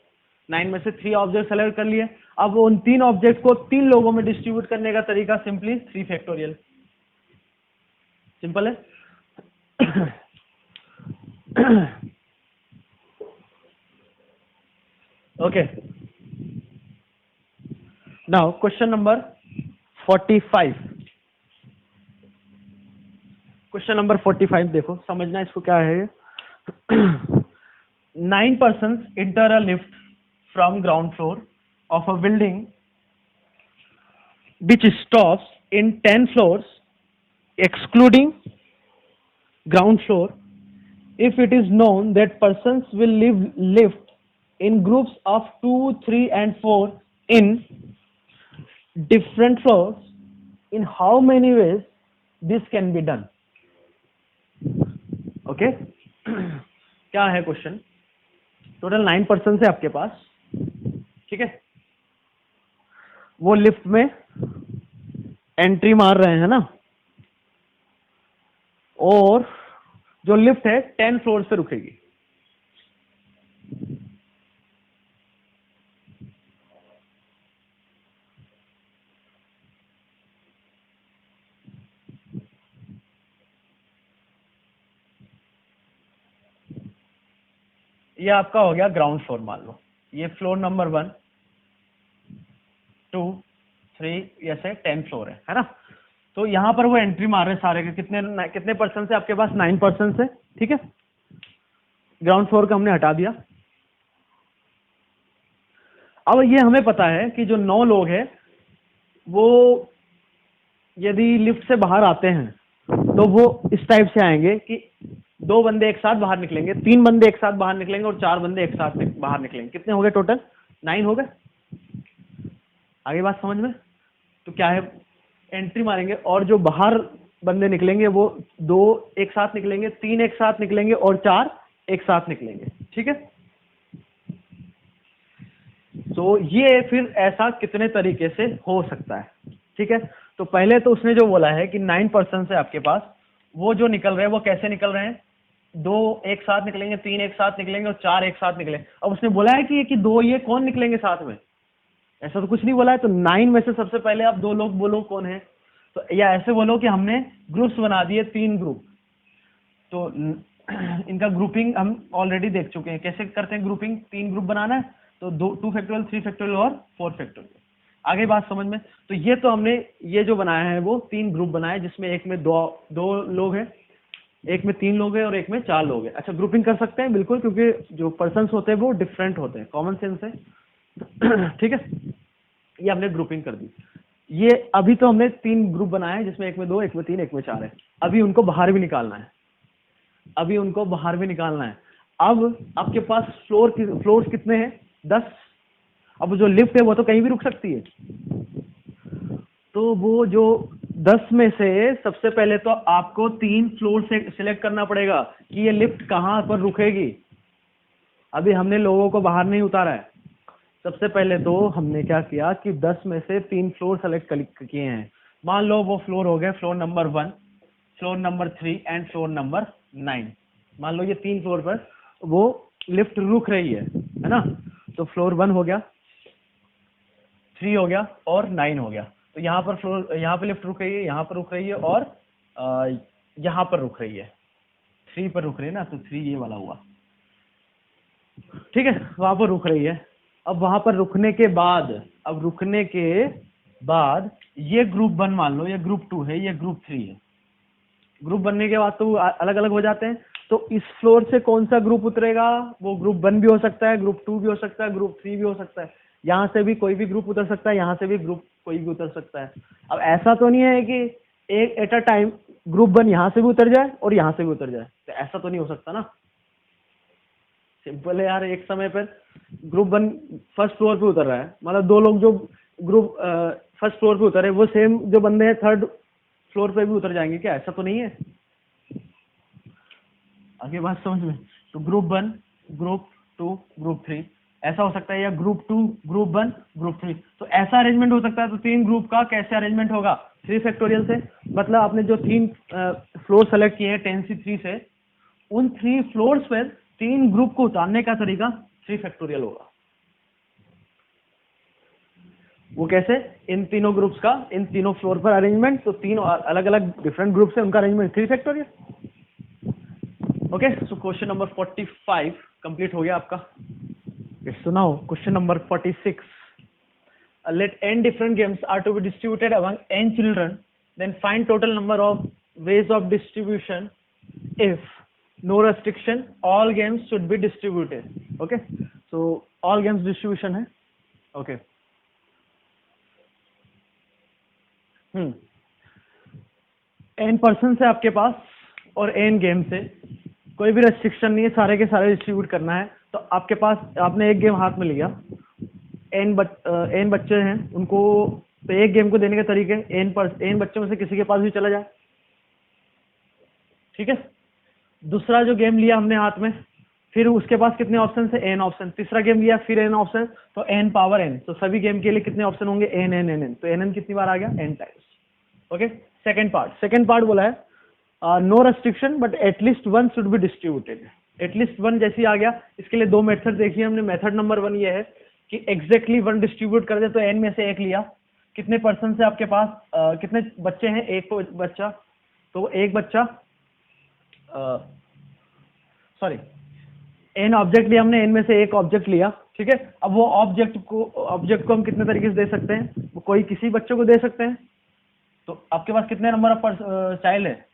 9 में से 3 ऑब्जेक्ट सेलेक्ट कर लिए। अब उन 3 ऑब्जेक्ट को 3 लोगों में डिस्ट्रीब्यूट करने का तरीका सिंपली 3 फैक्टोरियल, सिंपल है। Okay, now question number 45। Question number 45 देखो, समझना इसको क्या है। 9 persons enter a lift from ground floor of a building which stops in 10 floors excluding ground floor. If it is known that persons will leave lift in groups of 2, 3 and 4 in different floors, in how many ways this can be done? Okay क्या है question? Total 9 person है आपके पास, ठीक है। वो lift में entry मार रहे हैं ना, और जो लिफ्ट है 10 फ्लोर पे रुकेगी। ये आपका हो गया ग्राउंड फ्लोर, मान लो ये फ्लोर नंबर 1 2 3 ऐसे 10 फ्लोर है ना। तो यहां पर वो एंट्री मार रहे हैं सारे के, कितने पर्सन से आपके पास? 9 पर्सन से, ठीक है। ग्राउंड फ्लोर का हमने हटा दिया। अब ये हमें पता है कि जो 9 लोग हैं वो यदि लिफ्ट से बाहर आते हैं तो वो इस टाइप से आएंगे कि 2 बंदे एक साथ बाहर निकलेंगे, 3 बंदे एक साथ बाहर निकलेंगे और 4 बंदे एक साथ बाहर निकलेंगे। कितने हो गए टोटल? 9 हो गए। आगे बात समझ में? तो क्या है, एंट्री मारेंगे और जो बाहर बंदे निकलेंगे वो 2 एक साथ निकलेंगे, 3 एक साथ निकलेंगे और 4 एक साथ निकलेंगे। ठीक है, तो ये फिर ऐसा कितने तरीके से हो सकता है? ठीक है, तो पहले तो उसने जो बोला है कि 9% से आपके पास वो जो निकल रहे हैं वो कैसे निकल रहे हैं, 2 एक साथ निकलेंगे, 3 एक साथ निकलेंगे और 4 एक साथ निकलेंगे। अब उसने बोला है कि 2 ये कौन निकलेंगे साथ में, ऐसा तो कुछ नहीं बोला है। तो 9 में से सबसे पहले आप 2 लोग बोलो कौन है, तो या ऐसे बोलो कि हमने ग्रुप्स बना दिए, 3 ग्रुप। तो इनका ग्रुपिंग हम ऑलरेडी देख चुके हैं, कैसे करते हैं ग्रुपिंग, 3 ग्रुप बनाना है तो 2 फैक्टोरियल, 3 फैक्टोरियल और 4 फैक्टोरियल। आगे बात समझ में? तो ये तो हमने ये जो बनाया है वो 3 ग्रुप बनाए, जिसमें एक में दो लोग हैं, एक में 3 लोग हैं और एक में 4 लोग हैं। अच्छा, ग्रुपिंग कर सकते हैं बिल्कुल, क्योंकि जो पर्सन्स होते हैं वो डिफरेंट होते हैं, कॉमन सेंस है। ठीक है, ये हमने ग्रुपिंग कर दी। ये अभी तो हमने 3 ग्रुप बनाए जिसमें एक में 2, एक में 3, एक में 4 है। अभी उनको बाहर भी निकालना है, अभी उनको बाहर भी निकालना है। अब आपके पास फ्लोर्स कितने हैं? 10। अब जो लिफ्ट है वो तो कहीं भी रुक सकती है, तो वो जो 10 में से सबसे पहले तो आपको 3 फ्लोर से सिलेक्ट करना पड़ेगा कि ये लिफ्ट कहाँ पर रुकेगी। अभी हमने लोगों को बाहर नहीं उतारा है, सबसे पहले तो हमने क्या किया कि 10 में से 3 फ्लोर सेलेक्ट किए हैं। मान लो वो फ्लोर हो गए floor number 1, floor number 3 and floor number 9। मान लो ये 3 फ्लोर पर वो लिफ्ट रुक रही है ना? तो फ्लोर 1 हो गया, 3 हो गया और 9 हो गया। तो यहाँ पर लिफ्ट रुक रही है, यहाँ पर रुक रही है और यहाँ पर रुक रही है, 3 पर रुक रही है ना, तो 3 ये वाला हुआ। ठीक है, वहां पर रुक रही है। अब वहां पर रुकने के बाद ये ग्रुप 1 मान लो, ये ग्रुप 2 है, ये ग्रुप 3 है। ग्रुप बनने के बाद तो अलग अलग हो जाते हैं। तो इस फ्लोर से कौन सा ग्रुप उतरेगा? वो ग्रुप 1 भी हो सकता है, ग्रुप 2 भी हो सकता है, ग्रुप 3 भी हो सकता है। यहाँ से भी कोई भी ग्रुप उतर सकता है, यहाँ से भी ग्रुप कोई भी उतर सकता है। अब ऐसा तो नहीं है कि एक एट अ टाइम ग्रुप 1 यहाँ से भी उतर जाए और यहाँ से भी उतर जाए, तो ऐसा तो नहीं हो सकता ना। सिंपल है यार, एक समय पर ग्रुप 1 फर्स्ट फ्लोर पे उतर रहा है, मतलब 2 लोग जो ग्रुप फर्स्ट फ्लोर पे उतरे वो सेम जो बंदे हैं थर्ड फ्लोर पे भी उतर जाएंगे क्या? ऐसा तो नहीं है। आगे बात समझ में? तो ग्रुप 1, ग्रुप 2, ग्रुप 3 ऐसा हो सकता है, या ग्रुप 2, ग्रुप 1, ग्रुप 3, तो ऐसा अरेंजमेंट हो सकता है। तो 3 ग्रुप का कैसे अरेंजमेंट होगा? 3 फैक्टोरियल से, मतलब आपने जो 3 फ्लोर सेलेक्ट किए हैं 10C3 से, उन 3 फ्लोर्स पर 3 ग्रुप को उतारने का तरीका 3 फैक्टोरियल होगा। वो कैसे? इन तीनों ग्रुप्स का इन तीनों फ्लोर पर अरेंजमेंट, तो 3 अलग अलग डिफरेंट ग्रुप्स है, उनका arrangement 3 factorial. Okay, so question number 45 complete हो गया आपका। So now question number 46, let n different games are to be distributed among n children, then find total number of ways of distribution if no restriction all games should be distributed. Okay, so all games distribution है। okay, n person से आपके पास और n game से कोई भी restriction नहीं है, सारे के सारे डिस्ट्रीब्यूट करना है। तो आपके पास आपने एक गेम हाथ में लिया, n बच्चे हैं उनको, तो एक गेम को देने के तरीके n बच्चों में से किसी के पास भी चला जाए। ठीक है, दूसरा जो गेम लिया हमने हाथ में, फिर उसके पास कितने ऑप्शन है? n option. तीसरा गेम लिया फिर n ऑप्शन, तो n पावर n, तो सभी गेम के लिए कितने ऑप्शन होंगे? n n n n, तो n n कितनी बार आ गया? n times. Okay, second part बोला है no restriction but at least 1 should be distributed. At least 1 जैसी आ गया, इसके लिए 2 मेथड देखिए हमने। मेथड नंबर 1 ये है कि एग्जैक्टली 1 डिस्ट्रीब्यूट कर दे, तो n में से 1 लिया। कितने पर्सन से आपके पास कितने बच्चे हैं? एक बच्चा, तो एक बच्चा सॉरी n ऑब्जेक्ट लिया हमने, n में से 1 ऑब्जेक्ट लिया। ठीक है, अब वो ऑब्जेक्ट को हम कितने तरीके से दे सकते हैं? वो कोई किसी बच्चे को दे सकते हैं। तो आपके पास कितने नंबर ऑफ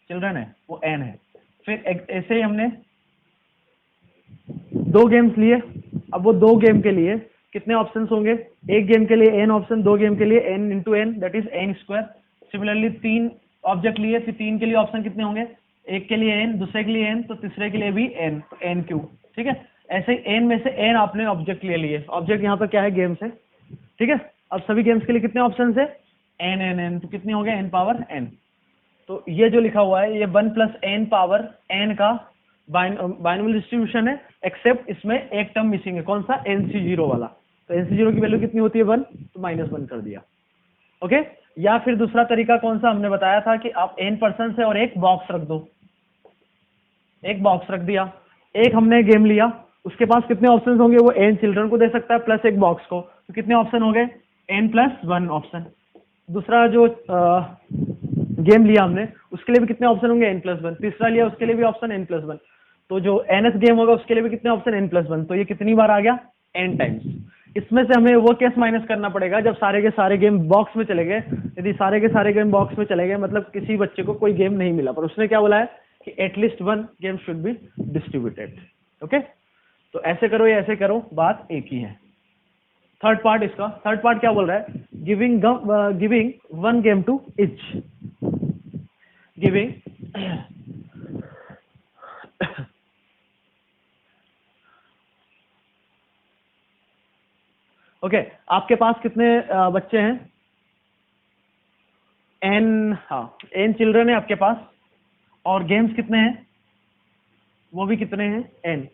चिल्ड्रन है? वो n है। फिर ऐसे ही हमने 2 गेम्स लिए। अब वो 2 गेम के लिए कितने ऑप्शंस होंगे? एक गेम के लिए n ऑप्शन, 2 गेम के लिए n into n, that is n square. Similarly 3 object लिए, फिर 3 के लिए ऑप्शन कितने होंगे? एक के लिए n, दूसरे के लिए n, तो तीसरे के लिए भी n, तो n क्यूब। ठीक है, ऐसे ही n में से n आपने ऑब्जेक्ट ले लिए। ऑब्जेक्ट यहाँ पर क्या है? गेम्स है। ठीक है, अब सभी गेम्स के लिए कितने ऑप्शन है? एन एन एन, तो कितने हो गए? N power n. तो ये जो लिखा हुआ है ये 1 प्लस एन पावर एन का बाइनोमियल डिस्ट्रीब्यूशन है, एक्सेप्ट इसमें एक टर्म मिसिंग है, कौन सा? NC0 वाला। तो NC0 की वैल्यू कितनी होती है? 1, तो -1 कर दिया। ओके। या फिर दूसरा तरीका कौन सा हमने बताया था कि आप n पर्सन है और एक बॉक्स रख दो, एक बॉक्स रख दिया, एक हमने गेम लिया, उसके पास कितने ऑप्शंस होंगे? वो n चिल्ड्रन को दे सकता है प्लस एक बॉक्स को, तो कितने ऑप्शन हो गए? n+1 option. दूसरा जो गेम लिया हमने उसके लिए भी कितने ऑप्शन होंगे? n+1। तीसरा लिया उसके लिए भी ऑप्शन n+1। तो जो nth गेम होगा उसके लिए भी कितने ऑप्शन? n+1। तो ये कितनी बार आ गया? n times. इसमें से हमें वो केस माइनस करना पड़ेगा जब सारे के सारे गेम बॉक्स में चले गए। यदि सारे के सारे गेम बॉक्स में चले गए मतलब किसी बच्चे को कोई गेम नहीं मिला, पर उसने क्या बोला है कि at least 1 game should be distributed. Okay, तो ऐसे करो या ऐसे करो, बात एक ही है। थर्ड पार्ट, इसका थर्ड पार्ट क्या बोल रहा है? Giving 1 game to each, giving okay आपके पास कितने बच्चे हैं? n, हाँ n चिल्ड्रन है आपके पास, और गेम्स कितने हैं? वो भी कितने हैं? n।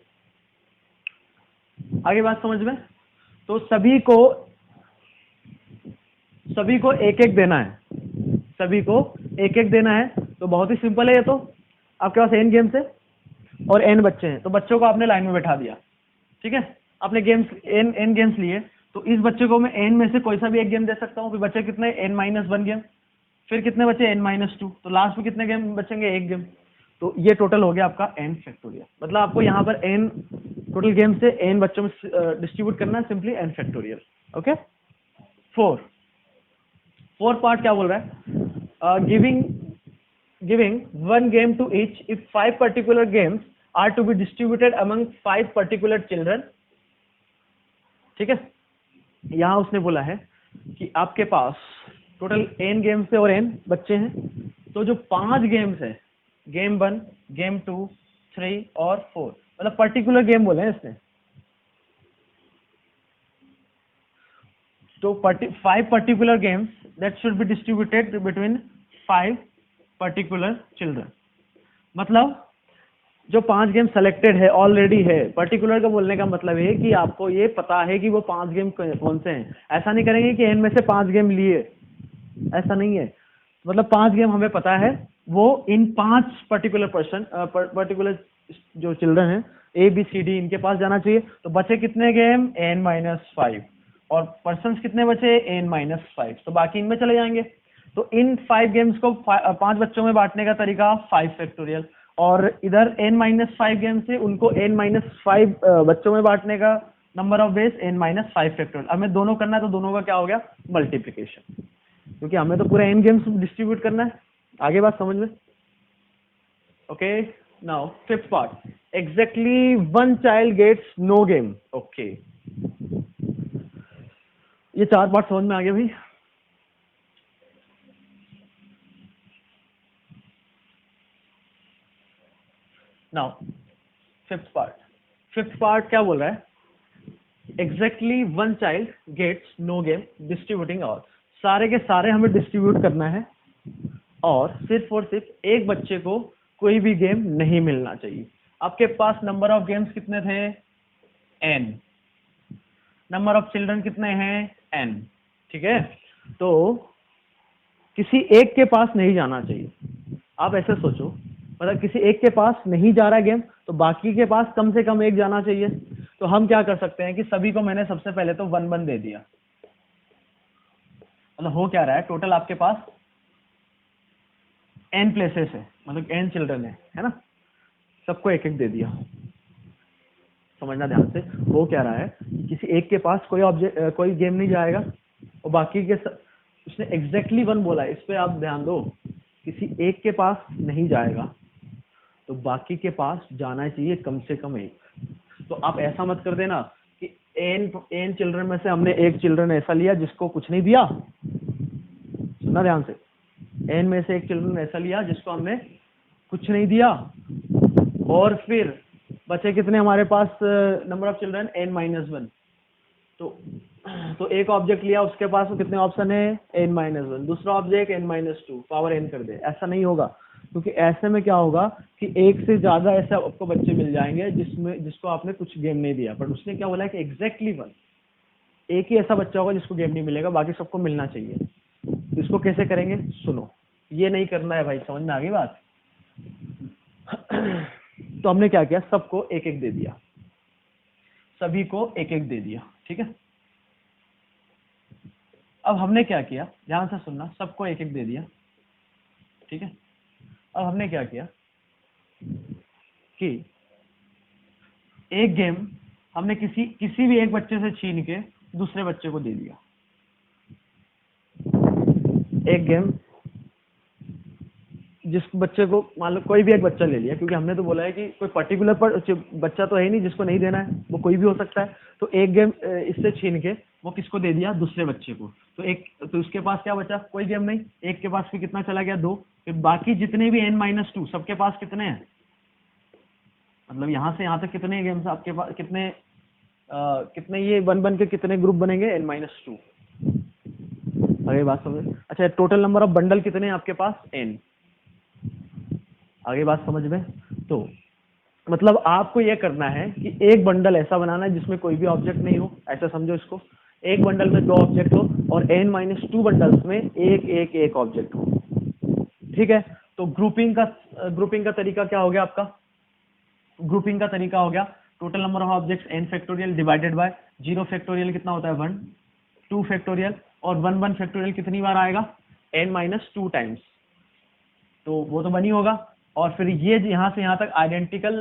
आगे बात समझ में? तो सभी को एक एक देना है, सभी को एक एक देना है। तो बहुत ही सिंपल है ये तो। आपके पास n गेम्स है और n बच्चे हैं, तो बच्चों को आपने लाइन में बैठा दिया, ठीक है? आपने गेम्स n गेम्स लिए, तो इस बच्चे को मैं n में से कोई सा भी एक गेम दे सकता हूँ। फिर बच्चे कितने? n-1 game. फिर कितने बचे? n-2। तो लास्ट में कितने गेम बचेंगे? एक गेम। तो ये टोटल हो गया आपका n फैक्टोरियल। मतलब आपको यहाँ पर n टोटल गेम से n बच्चों में डिस्ट्रीब्यूट करना है, simply n factorial. Okay. Fourth part क्या बोल रहा है? Giving 1 game to each if 5 particular games are to be distributed among 5 particular children. ठीक है, यहां उसने बोला है कि आपके पास टोटल n गेम्स है और n बच्चे हैं, तो जो 5 गेम्स है, गेम 1, गेम 2, 3 और 4, मतलब पर्टिकुलर गेम बोले हैं इसने। तो 5 particular games that should be distributed between 5 particular children. मतलब जो 5 गेम सेलेक्टेड है, ऑलरेडी है। पर्टिकुलर का बोलने का मतलब है कि आपको ये पता है कि वो 5 गेम कौन से हैं। ऐसा नहीं करेंगे कि n में से 5 गेम लिए, ऐसा नहीं है। मतलब 5 गेम हमें पता है, वो इन 5 पर्टिकुलर जो चिल्ड्रन है ABCD, इनके पास जाना चाहिए। तो बचे कितने गेम? n-5। और पर्सन्स कितने बचे? n-5। तो बाकी इनमें चले जाएंगे। तो इन 5 गेम्स को 5 बच्चों में बांटने का तरीका 5 फैक्टोरियल, और इधर n-5 गेम्स से उनको n-5 बच्चों में बांटने का number of base n-5 factorial. हमें दोनों करना है, तो दोनों का क्या हो गया? मल्टीप्लीकेशन, क्योंकि हमें तो पूरा n गेम्स डिस्ट्रीब्यूट करना है। आगे बात समझ में? Okay, now fifth part, exactly 1 child gets no game. Okay, ये 4 पार्ट समझ में आ गया भाई? नाउ फिफ्थ पार्ट क्या बोल रहा है? Exactly 1 child gets no game distributing all. सारे के सारे हमें डिस्ट्रीब्यूट करना है, और सिर्फ एक बच्चे को कोई भी गेम नहीं मिलना चाहिए। आपके पास नंबर ऑफ गेम्स कितने थे? n। नंबर ऑफ चिल्ड्रन कितने हैं? n। ठीक है, तो किसी एक के पास नहीं जाना चाहिए। आप ऐसे सोचो, मतलब किसी एक के पास नहीं जा रहा गेम, तो बाकी के पास कम से कम एक जाना चाहिए। तो हम क्या कर सकते हैं कि सभी को मैंने सबसे पहले तो 1-1 दे दिया। मतलब हो क्या रहा है? टोटल आपके पास n प्लेसेस है, मतलब n चिल्ड्रन है ना? सबको एक एक दे दिया। समझना ध्यान से, हो क्या रहा है? किसी एक के पास कोई गेम नहीं जाएगा, और बाकी के उसने एग्जैक्टली 1 बोला है, इस पे आप ध्यान दो। किसी एक के पास नहीं जाएगा, तो बाकी के पास जाना चाहिए कम से कम एक। तो आप ऐसा मत कर देना कि n चिल्ड्रन में से हमने एक चिल्ड्रन ऐसा लिया जिसको कुछ नहीं दिया। सुनना ध्यान से, n में से एक चिल्ड्रन ऐसा लिया जिसको हमने कुछ नहीं दिया, और फिर बचे कितने हमारे पास नंबर ऑफ चिल्ड्रन? n-1। तो तो एक ऑब्जेक्ट लिया, उसके पास कितने ऑप्शन है, n-1, दूसरा ऑब्जेक्ट n-2, पावर n कर दे। ऐसा नहीं होगा, क्योंकि ऐसे में क्या होगा कि एक से ज्यादा ऐसे आपको बच्चे मिल जाएंगे जिसको आपने कुछ गेम नहीं दिया, बट उसने क्या बोला है कि एग्जैक्टली वन, एक ही ऐसा बच्चा होगा जिसको गेम नहीं मिलेगा, बाकी सबको मिलना चाहिए। इसको कैसे करेंगे, सुनो, ये नहीं करना है भाई, समझ में आ गई बात। तो हमने क्या किया, सबको एक एक दे दिया, सभी को एक एक दे दिया, ठीक है। अब हमने क्या किया, ध्यान से सुनना, सबको एक एक दे दिया, ठीक है। अब हमने क्या किया कि एक गेम हमने किसी भी एक बच्चे से छीन के दूसरे बच्चे को दे दिया। एक गेम जिस बच्चे को, मान लो कोई भी एक बच्चा ले लिया, क्योंकि हमने तो बोला है कि कोई पर्टिकुलर बच्चा तो है ही नहीं जिसको नहीं देना है, वो कोई भी हो सकता है। तो एक गेम इससे छीन के वो किसको दे दिया, दूसरे बच्चे को। तो उसके पास क्या बचा, कोई गेम नहीं, एक के पास भी कितना चला गया, 2। फिर बाकी जितने भी n-2 सबके पास कितने हैं, मतलब यहाँ से यहाँ तक कितने गेम्स आपके पास, कितने ये बन के कितने ग्रुप बनेंगे, n-2। आगे बात समझ, अच्छा टोटल नंबर ऑफ बंडल कितने हैं आपके पास, n। आगे बात समझ में। तो मतलब आपको यह करना है कि एक बंडल ऐसा बनाना है जिसमें कोई भी ऑब्जेक्ट नहीं हो, ऐसा समझो इसको। एक बंडल में 2 ऑब्जेक्ट हो और n-2 बंडल्स में एक ऑब्जेक्ट हो, ठीक है। तो ग्रुपिंग का तरीका क्या हो गया आपका, ग्रुपिंग का तरीका हो गया, total number of objects n factorial divided by 0 factorial कितना होता है 1, 2 फैक्टोरियल, और 1 फैक्टोरियल कितनी बार आएगा, n-2 टाइम्स, तो वो तो बनी होगा। और फिर ये यहाँ से यहाँ तक आइडेंटिकल,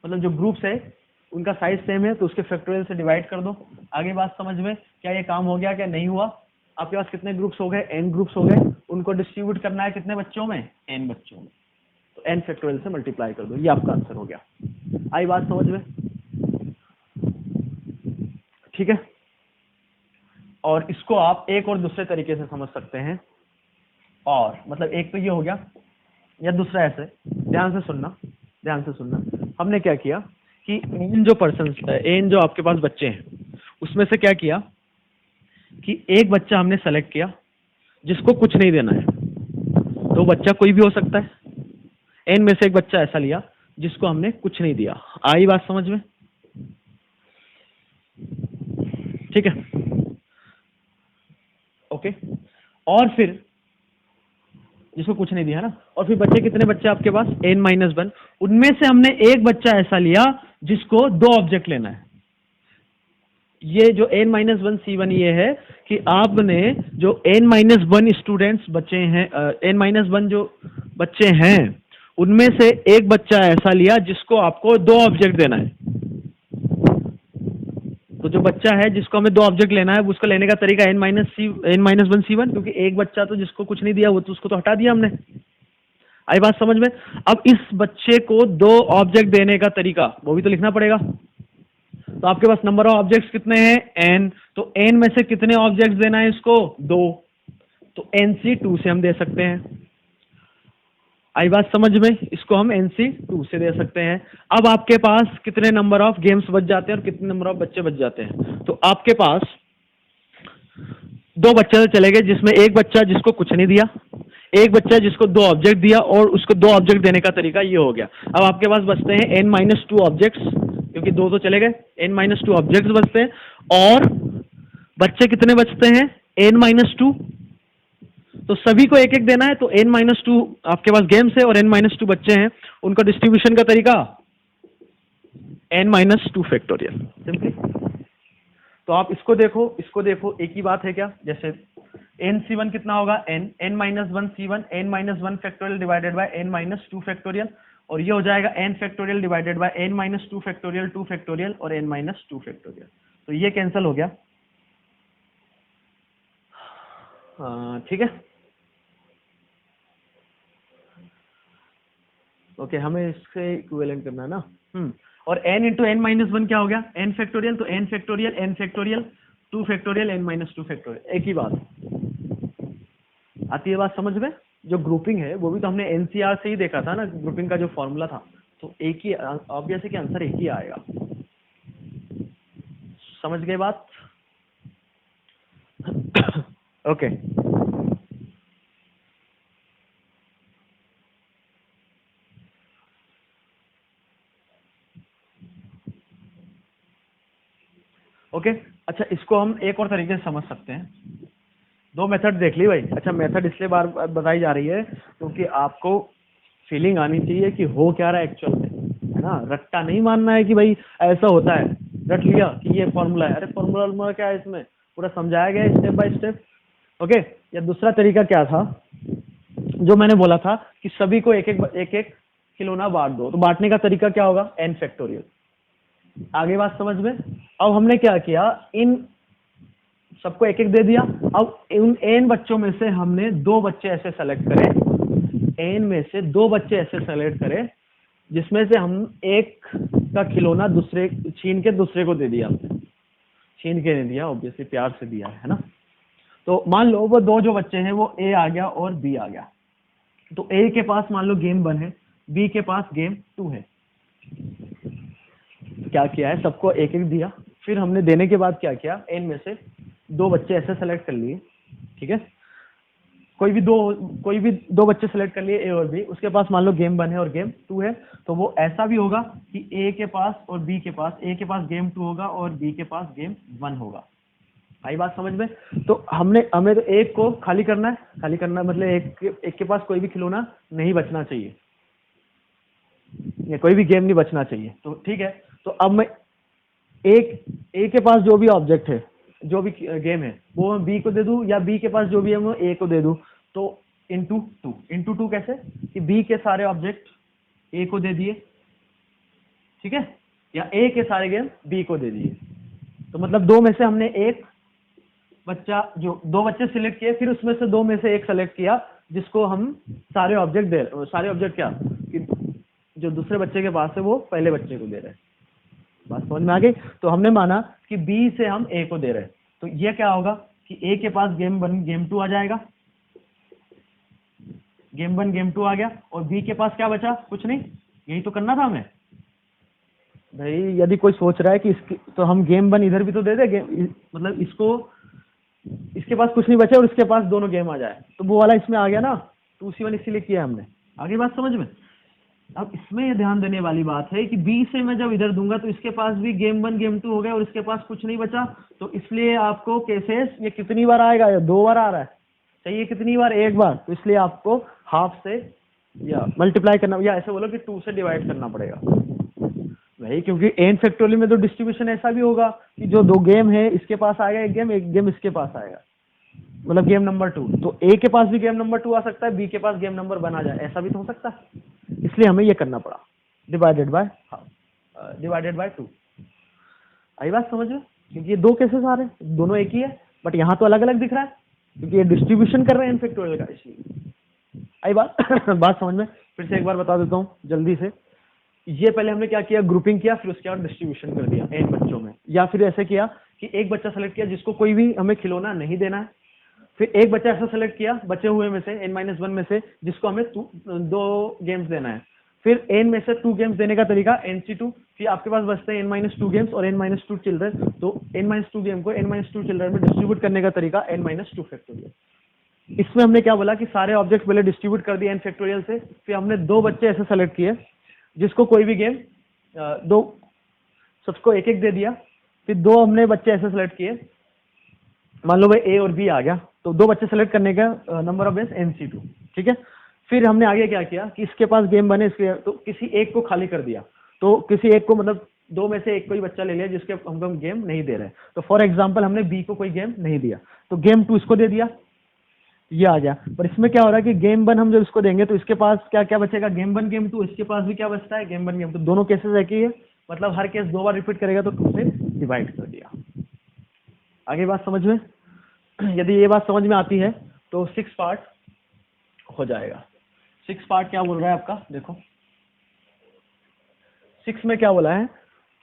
मतलब जो ग्रुप्स है उनका साइज सेम है, तो उसके फैक्टोरियल से डिवाइड कर दो। आगे बात समझ में, क्या ये काम हो गया, क्या नहीं हुआ। आपके पास कितने ग्रुप्स हो गए, n ग्रुप्स हो गए, उनको डिस्ट्रीब्यूट करना है कितने बच्चों में, n बच्चों में, तो n फैक्टोरियल से मल्टीप्लाई कर दो, ये आपका आंसर हो गया। आई बात समझ में, ठीक है। और इसको आप एक और दूसरे तरीके से समझ सकते हैं, और मतलब एक तो ये हो गया, या दूसरा ऐसे, ध्यान से सुनना, हमने क्या किया कि n जो आपके पास बच्चे हैं उसमें से क्या किया कि एक बच्चा हमने सेलेक्ट किया जिसको कुछ नहीं देना है, तो बच्चा कोई भी हो सकता है। n में से एक बच्चा ऐसा लिया जिसको हमने कुछ नहीं दिया। आई बात समझ में, ठीक है, ओके। और फिर जिसको कुछ नहीं दिया ना, और फिर बच्चे कितने बच्चे आपके पास, n-1, उनमें से हमने एक बच्चा ऐसा लिया जिसको 2 ऑब्जेक्ट लेना है। ये जो n-1 C1 ये है कि आपने जो n-1 स्टूडेंट्स बचे हैं, n-1 जो बच्चे हैं उनमें से एक बच्चा ऐसा लिया जिसको आपको 2 ऑब्जेक्ट देना है। तो जो बच्चा है जिसको हमें 2 ऑब्जेक्ट लेना है, उसको लेने का तरीका n-1 C1, क्योंकि एक बच्चा तो जिसको कुछ नहीं दिया वो तो उसको तो हटा दिया हमने। आई बात समझ में। अब इस बच्चे को 2 ऑब्जेक्ट देने का तरीका वो भी तो लिखना पड़ेगा। तो आपके पास नंबर ऑफ ऑब्जेक्ट्स कितने हैं, n, तो n में से कितने ऑब्जेक्ट्स देना है इसको, 2, तो nc2 से हम दे सकते हैं। आई बात समझ में, इसको हम nc2 से दे सकते हैं। अब आपके पास कितने नंबर ऑफ गेम्स बच जाते हैं और कितने नंबर ऑफ बच्चे बच जाते हैं, तो आपके पास 2 बच्चे तो चले गए, जिसमें एक बच्चा जिसको कुछ नहीं दिया, एक बच्चा जिसको 2 ऑब्जेक्ट दिया, और उसको 2 ऑब्जेक्ट देने का तरीका ये हो गया। अब आपके पास बचते हैं n-2 ऑब्जेक्ट्स, क्योंकि 2 तो चले गए, n-2 ऑब्जेक्ट्स बचते हैं, और बच्चे कितने बचते हैं, n-2, तो सभी को एक एक देना है। तो n-2 आपके पास गेम्स है और n-2 बच्चे हैं, उनका डिस्ट्रीब्यूशन का तरीका n-2 फैक्टोरियल, सिंपली। तो आप इसको देखो, एक ही बात है क्या, जैसे nc1 कितना होगा, n-1 c1 n-1 factorial divided by n-2 factorial, और ये हो जाएगा n factorial divided by n-2 factorial 2 factorial और n-2 फैक्टोरियल। तो ये कैंसिल हो गया, ठीक है, ओके। हमें इससे इक्विवेलेंट करना है ना। और n इंटू n-1 क्या हो गया, n फैक्टोरियल, तो n factorial 2 factorial n-2 factorial, एक ही बात आती है। बात समझ में। जो ग्रुपिंग है वो भी तो हमने NCR से ही देखा था ना, ग्रुपिंग का जो फॉर्मूला था, तो एक ही, ऑब्वियस है कि आंसर एक ही आएगा। समझ गए बात, ओके ओके अच्छा, इसको हम एक और तरीके से समझ सकते हैं। दो मेथड देख ली भाई। अच्छा, मेथड इसलिए बार बार बताई जा रही है क्योंकि आपको फीलिंग आनी चाहिए कि हो क्या रहा है एक्चुअल में, है ना। रट्टा नहीं मानना है कि भाई ऐसा होता है, रट लिया कि ये फॉर्मूला है। अरे फॉर्मूला क्या है, इसमें पूरा समझाया गया है स्टेप बाय स्टेप। ओके, या दूसरा तरीका क्या था जो मैंने बोला था कि सभी को एक एक खिलौना बांट दो। तो बांटने का तरीका क्या होगा, n फैक्टोरियल। आगे बात समझ में। अब हमने क्या किया, इन सबको एक एक दे दिया। अब उन n बच्चों में से हमने दो बच्चे ऐसे सेलेक्ट करे, n में से दो बच्चे ऐसे सेलेक्ट करे जिसमें से हम एक का खिलौना दूसरे छीन के दूसरे को दे दिया। छीन के नहीं दिया, ऑब्वियसली प्यार से दिया है ना। तो मान लो वो दो जो बच्चे हैं वो A आ गया और B आ गया। तो A के पास मान लो गेम 1 है, B के पास गेम 2 है। क्या किया है, सबको एक एक दिया। फिर हमने देने के बाद क्या किया, n में से दो बच्चे ऐसे सेलेक्ट कर लिए, ठीक है। कोई भी दो बच्चे सेलेक्ट कर लिए A और B, उसके पास मान लो गेम 1 है और गेम 2 है। तो वो ऐसा भी होगा कि A के पास और B के पास, A के पास गेम 2 होगा और B के पास गेम 1 होगा। आई बात समझ में। तो हमें तो एक को खाली करना है, खाली करना मतलब एक के पास कोई भी खिलौना नहीं बचना चाहिए, या कोई भी गेम नहीं बचना चाहिए। तो ठीक है, तो अब मैं ए के पास जो भी ऑब्जेक्ट है, जो भी गेम है, वो मैं बी को दे दूं, या बी के पास जो भी है वो ए को दे दूं। तो इंटू टू कैसे, कि बी के सारे ऑब्जेक्ट ए को दे दिए, ठीक है, या ए के सारे गेम बी को दे दिए। तो मतलब दो में से हमने एक बच्चा, जो दो बच्चे सिलेक्ट किए, फिर उसमें से दो में से एक सेलेक्ट किया जिसको हम सारे ऑब्जेक्ट दे रहे। सारे ऑब्जेक्ट क्या, कि जो दूसरे बच्चे के पास है वो पहले बच्चे को दे रहे हैं। बात समझ में आ गई। तो हमने माना कि बी से हम ए को दे रहे हैं। तो ये क्या होगा कि ए के पास गेम 1 गेम 2 आ जाएगा, गेम 1 गेम 2 आ गया, और बी के पास क्या बचा, कुछ नहीं। यही तो करना था हमें भाई। यदि कोई सोच रहा है कि इसकी तो हम गेम 1 इधर भी तो दे दे, मतलब इसको, इसके पास कुछ नहीं बचा और इसके पास दोनों गेम आ जाए, तो वो वाला इसमें आ गया ना। 2C1 इसीलिए किया हमने। आगे बात समझ में। अब इसमें ये ध्यान देने वाली बात है कि बी से मैं जब इधर दूंगा तो इसके पास भी गेम 1 गेम 2 हो गया और इसके पास कुछ नहीं बचा। तो इसलिए आपको केसेस ये कितनी बार आएगा, या 2 बार आ रहा है, चाहिए कितनी बार, एक बार। तो इसलिए आपको हाफ से या मल्टीप्लाई करना, या ऐसे बोलो कि 2 से डिवाइड करना पड़ेगा भाई। क्योंकि n फैक्टोरियल में तो डिस्ट्रीब्यूशन ऐसा भी होगा कि जो दो गेम है इसके पास आएगा एक गेम इसके पास आएगा, मतलब गेम नंबर 2। तो ए के पास भी गेम नंबर 2 आ सकता है, बी के पास गेम नंबर 1 आ जाए, ऐसा भी तो हो सकता है। इसलिए हमें ये करना पड़ा, डिवाइडेड बाय 2। आई बात समझ में। क्योंकि ये दो केसेस आ रहे हैं, दोनों एक ही है, बट यहाँ तो अलग अलग दिख रहा है क्योंकि ये डिस्ट्रीब्यूशन कर रहे हैं n फैक्टोरियल का, इसलिए। आई बात बात समझ में। फिर से एक बार बता देता हूँ जल्दी से। ये पहले हमने क्या किया, ग्रुपिंग किया, फिर उसके बाद डिस्ट्रीब्यूशन कर दिया n बच्चों में। या फिर ऐसे किया कि एक बच्चा सेलेक्ट किया जिसको कोई भी हमें खिलौना नहीं देना है, फिर एक बच्चा ऐसा सेलेक्ट किया बचे हुए में से n-1 में से जिसको हमें दो गेम्स देना है। फिर n में से 2 गेम्स देने का तरीका NC2। फिर आपके पास बचते हैं n-2 गेम्स और n-2 चिल्ड्रन। तो n-2 गेम को n-2 चिल्ड्रन में डिस्ट्रीब्यूट करने का तरीका n-2 फैक्टोरियल। इसमें हमने क्या बोला कि सारे ऑब्जेक्ट पहले डिस्ट्रीब्यूट कर दिए n फैक्टोरियल से। फिर हमने दो बच्चे ऐसे सेलेक्ट किए जिसको कोई भी गेम दो, सबको एक एक दे दिया। फिर दो हमने बच्चे ऐसे सेलेक्ट किए, मान लो भाई ए और बी आ गया, तो दो बच्चे सेलेक्ट करने का नंबर ऑफ बेस NC2, ठीक है। फिर हमने आगे क्या किया कि इसके पास गेम बने, इसके तो किसी एक को खाली कर दिया। तो किसी एक को, मतलब दो में से एक कोई बच्चा ले लिया जिसके हम गेम नहीं दे रहे। तो फॉर एग्जाम्पल हमने बी को कोई गेम नहीं दिया, तो गेम 2 इसको दे दिया, ये आ गया। पर इसमें क्या हो रहा है कि गेम 1 हम जब इसको देंगे तो इसके पास क्या क्या बचेगा, गेम 1 गेम 2, इसके पास भी क्या बचता है, गेम 1 गेम 2। दोनों केसेस एक ही है, मतलब हर केस दो बार रिपीट करेगा तो 2 से डिवाइड कर दिया। आगे बात समझ में। यदि ये बात समझ में आती है तो 6 पार्ट हो जाएगा। 6 पार्ट क्या बोल रहा है आपका, देखो 6 में क्या बोला है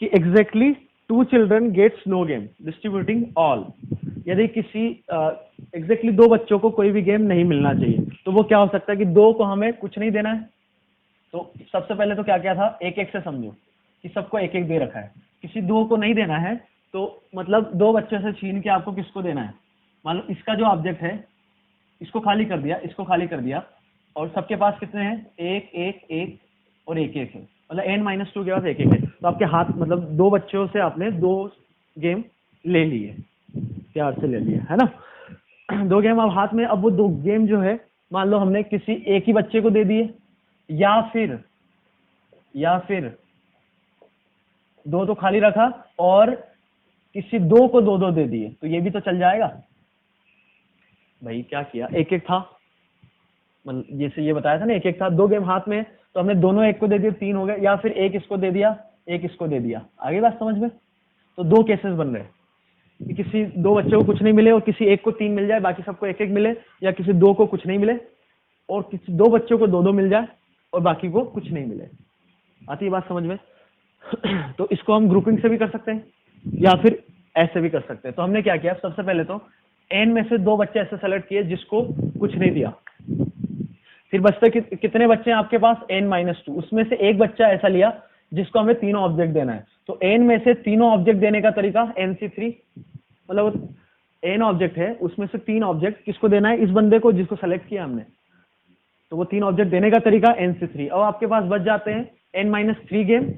कि exactly 2 children gets no game distributing all. यदि किसी एग्जैक्टली दो बच्चों को कोई भी गेम नहीं मिलना चाहिए, तो वो क्या हो सकता है कि दो को हमें कुछ नहीं देना है। तो सबसे पहले तो क्या क्या था, एक एक से समझो कि सबको एक एक दे रखा है। किसी दो को नहीं देना है तो मतलब दो बच्चों से छीन के आपको किसको देना है, मान लो इसका जो ऑब्जेक्ट है इसको खाली कर दिया, इसको खाली कर दिया, और सबके पास कितने हैं, एक एक एक और एक एक है, मतलब n-2 के पास एक एक है। तो आपके हाथ मतलब दो बच्चों से आपने दो गेम ले लिए, प्यार से ले लिए, है ना। दो गेम अब हाथ में, अब वो दो गेम जो है मान लो हमने किसी एक ही बच्चे को दे दिए, या फिर दो तो खाली रखा और किसी दो को दो दो दे दिए, तो ये भी तो चल जाएगा भाई। क्या किया, एक एक था, मतलब जैसे ये बताया था ना, एक एक था, दो गेम हाथ में, तो हमने दोनों एक को दे दिए, तीन हो गए, या फिर एक इसको दे दिया, एक इसको दे दिया। आगे बात समझ में? तो दो केसेस बन रहे हैं कि किसी दो बच्चों को कुछ नहीं मिले और किसी एक को तीन मिल जाए, बाकी सबको एक एक मिले, या किसी दो को कुछ नहीं मिले और किसी दो बच्चों को दो दो मिल जाए और बाकी को कुछ नहीं मिले। आती है बात समझ में? तो इसको हम ग्रुपिंग से भी कर सकते हैं या फिर ऐसे भी कर सकते हैं। तो हमने क्या किया, सबसे पहले तो n में से दो बच्चे ऐसे सेलेक्ट किए जिसको कुछ नहीं दिया, फिर बचते कितने बच्चे हैं आपके पास, n-2, उसमें से एक बच्चा ऐसा लिया जिसको हमें तीनों ऑब्जेक्ट देना है। तो n में से तीनों ऑब्जेक्ट देने का तरीका nc3, मतलब n ऑब्जेक्ट है उसमें से तीन ऑब्जेक्ट किसको देना है, इस बंदे को जिसको सेलेक्ट किया हमने, तो वो तीन ऑब्जेक्ट देने का तरीका nc3। अब आपके पास बच जाते हैं n-3 गेम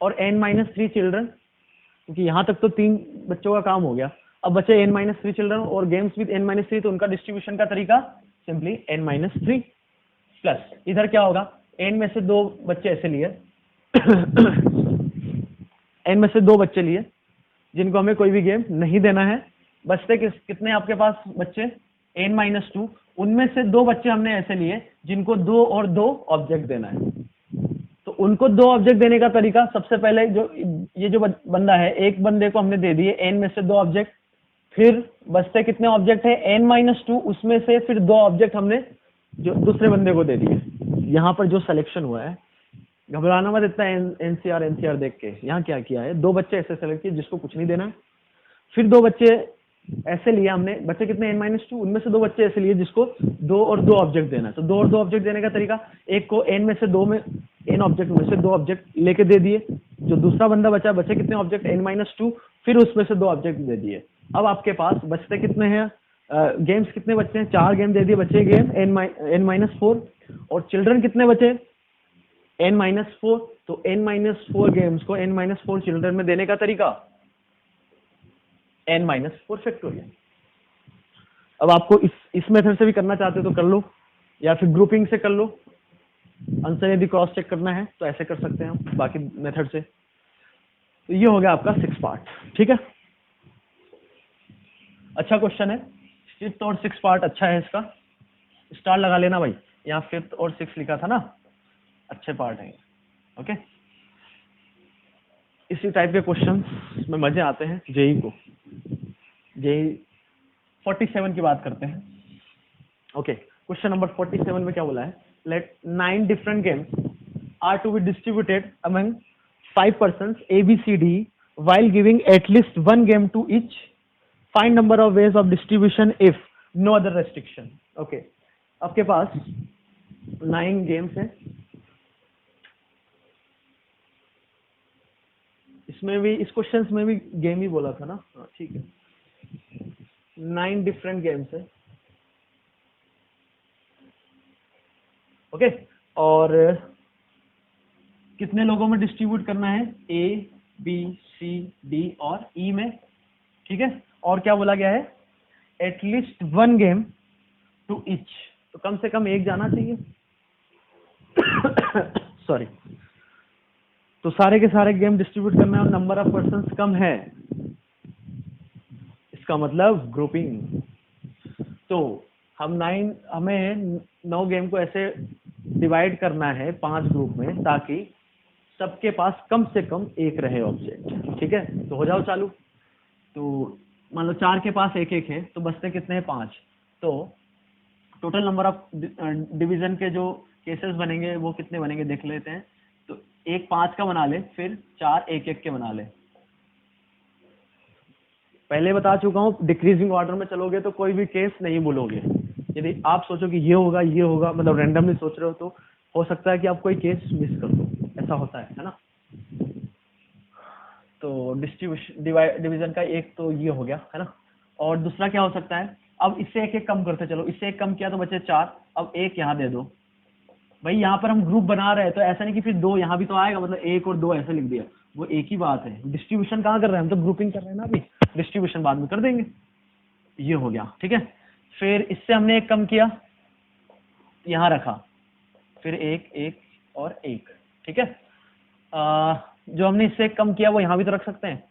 और n-3 चिल्ड्रन, क्योंकि यहां तक तो तीन बच्चों का काम हो गया। अब बचे n-3 चिल्ड्रन और गेम्स विद n-3, तो उनका डिस्ट्रीब्यूशन का तरीका सिंपली n-3 प्लस इधर क्या होगा, n में से दो बच्चे ऐसे लिए n में से दो बच्चे लिए जिनको हमें कोई भी गेम नहीं देना है। बचते कितने आपके पास बच्चे, n-2, उनमें से दो बच्चे हमने ऐसे लिए जिनको दो और दो ऑब्जेक्ट देना है। तो उनको दो ऑब्जेक्ट देने का तरीका, सबसे पहले जो ये जो बंदा है, एक बंदे को हमने दे दिए n में से दो ऑब्जेक्ट, फिर बचते कितने ऑब्जेक्ट है, n-2, उसमें से फिर दो ऑब्जेक्ट हमने जो दूसरे बंदे को दे दिए। यहाँ पर जो सिलेक्शन हुआ है, घबराना मत इतना एनसीआर देख के, यहाँ क्या किया है, दो बच्चे ऐसे सेलेक्ट किए जिसको कुछ नहीं देना है, फिर दो बच्चे ऐसे लिए हमने, बच्चे कितने n-2, उनमें से दो बच्चे ऐसे लिए जिसको दो और दो ऑब्जेक्ट देना है। तो दो और दो ऑब्जेक्ट देने का तरीका, एक को n में से दो में, n ऑब्जेक्ट में से दो ऑब्जेक्ट लेके दे दिए, जो दूसरा बंदा बचा, बचे कितने ऑब्जेक्ट, n-2, फिर उसमें से दो ऑब्जेक्ट दे दिए। अब आपके पास बचते कितने हैं, गेम्स कितने बच्चे हैं, चार गेम दे दिए, बचे गेम n-4, और चिल्ड्रन कितने बचे, n-4। तो n-4 गेम्स को n-4 चिल्ड्रन में देने का तरीका n-4 फैक्टोरियल। अब आपको इस मेथड से भी करना चाहते हो तो कर लो, या फिर ग्रुपिंग से कर लो, आंसर यदि क्रॉस चेक करना है तो ऐसे कर सकते हैं हम बाकी मेथड से। तो ये हो गया आपका 6 पार्ट, ठीक है। अच्छा क्वेश्चन है, 5th और 6 पार्ट अच्छा है, इसका स्टार लगा लेना भाई, यहाँ 5th और 6 लिखा था ना, अच्छे पार्ट हैं, ओके। इसी टाइप के क्वेश्चन में मजे आते हैं जेई को। जेई 47 की बात करते हैं, ओके। क्वेश्चन नंबर 47 में क्या बोला है, let 9 different games are to be distributed among 5 persons ABCD while giving at least one game to each. Find number of ways of distribution if no other restriction. Okay, आपके पास 9 games हैं, इसमें भी, इस question में भी game ही बोला था ना, ठीक है। 9 डिफरेंट गेम्स है, ओके। और कितने लोगों में डिस्ट्रीब्यूट करना है, A, B, C, D और E में, ठीक है। और क्या बोला गया है, at least one game to each, तो कम से कम एक जाना चाहिए सॉरी। तो सारे के सारे गेम डिस्ट्रीब्यूट करना है और नंबर ऑफ पर्सन्स कम है, इसका मतलब ग्रुपिंग। तो हमें 9 गेम को ऐसे डिवाइड करना है 5 ग्रुप में, ताकि सबके पास कम से कम एक रहे ऑब्जेक्ट, ठीक है। तो हो जाओ चालू। तो मान लो 4 के पास एक एक है, तो बचते कितने हैं, 5। तो टोटल नंबर ऑफ डिवीजन के जो केसेस बनेंगे वो कितने बनेंगे देख लेते हैं। तो एक 5 का बना ले, फिर 4 एक एक के बना ले। पहले बता चुका हूँ, डिक्रीजिंग ऑर्डर में चलोगे तो कोई भी केस नहीं भूलोगे। यदि आप सोचो कि ये होगा, मतलब रैंडमली सोच रहे हो, तो हो सकता है कि आप कोई केस मिस कर दो, ऐसा होता है ना। तो डिस्ट्रीब्यूशन डिवीजन का एक तो ये हो गया, है ना। और दूसरा क्या हो सकता है, अब इससे एक एक कम करते चलो, इससे एक कम किया तो बचे 4, अब एक यहाँ दे दो भाई, यहाँ पर हम ग्रुप बना रहे हैं तो ऐसा नहीं कि फिर 2 यहाँ भी तो आएगा, मतलब 1 और 2 ऐसे लिख दिया, वो एक ही बात है। डिस्ट्रीब्यूशन कहाँ कर रहे हैं हम, तो ग्रुपिंग कर रहे हैं ना, अभी डिस्ट्रीब्यूशन बाद में कर देंगे। ये हो गया, ठीक है। फिर इससे हमने एक कम किया, यहाँ रखा, फिर एक और एक, ठीक है। जो हमने इससे एक कम किया वो यहाँ भी तो रख सकते हैं,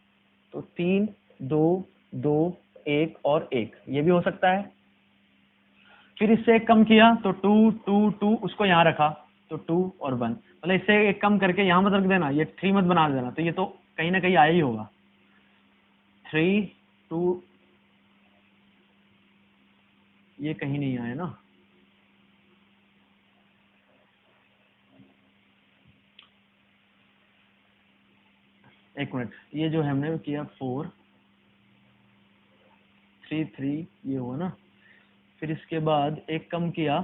तो 3 2 2 1 और 1, ये भी हो सकता है। फिर इससे एक कम किया तो 2 2 2, उसको यहाँ रखा तो 2 और 1, मतलब इससे एक कम करके यहाँ मत रख देना, ये 3 मत बना देना, तो ये तो कहीं ना कहीं आया ही होगा। 3 2, ये कहीं नहीं आया ना, एक मिनट, ये जो हमने किया 4 3 3, ये हुआ ना। फिर इसके बाद एक कम किया,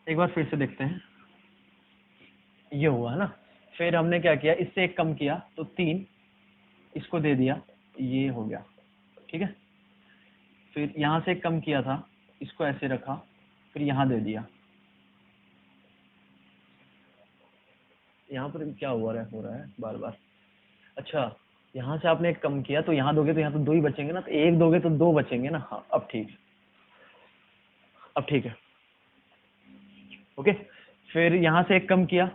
एक बार फिर से देखते हैं, ये हुआ ना। फिर हमने क्या किया, इससे एक कम किया तो 3, इसको दे दिया, ये हो गया, ठीक है। फिर यहाँ से एक कम किया था, इसको ऐसे रखा, फिर यहाँ दे दिया। यहाँ पर क्या हो रहा है बार बार, अच्छा यहाँ से आपने एक कम किया तो यहाँ दोगे तो यहाँ तो 2 ही बचेंगे ना, तो 1 दोगे तो 2 बचेंगे ना। हाँ अब ठीक है, ओके। फिर यहाँ से एक कम किया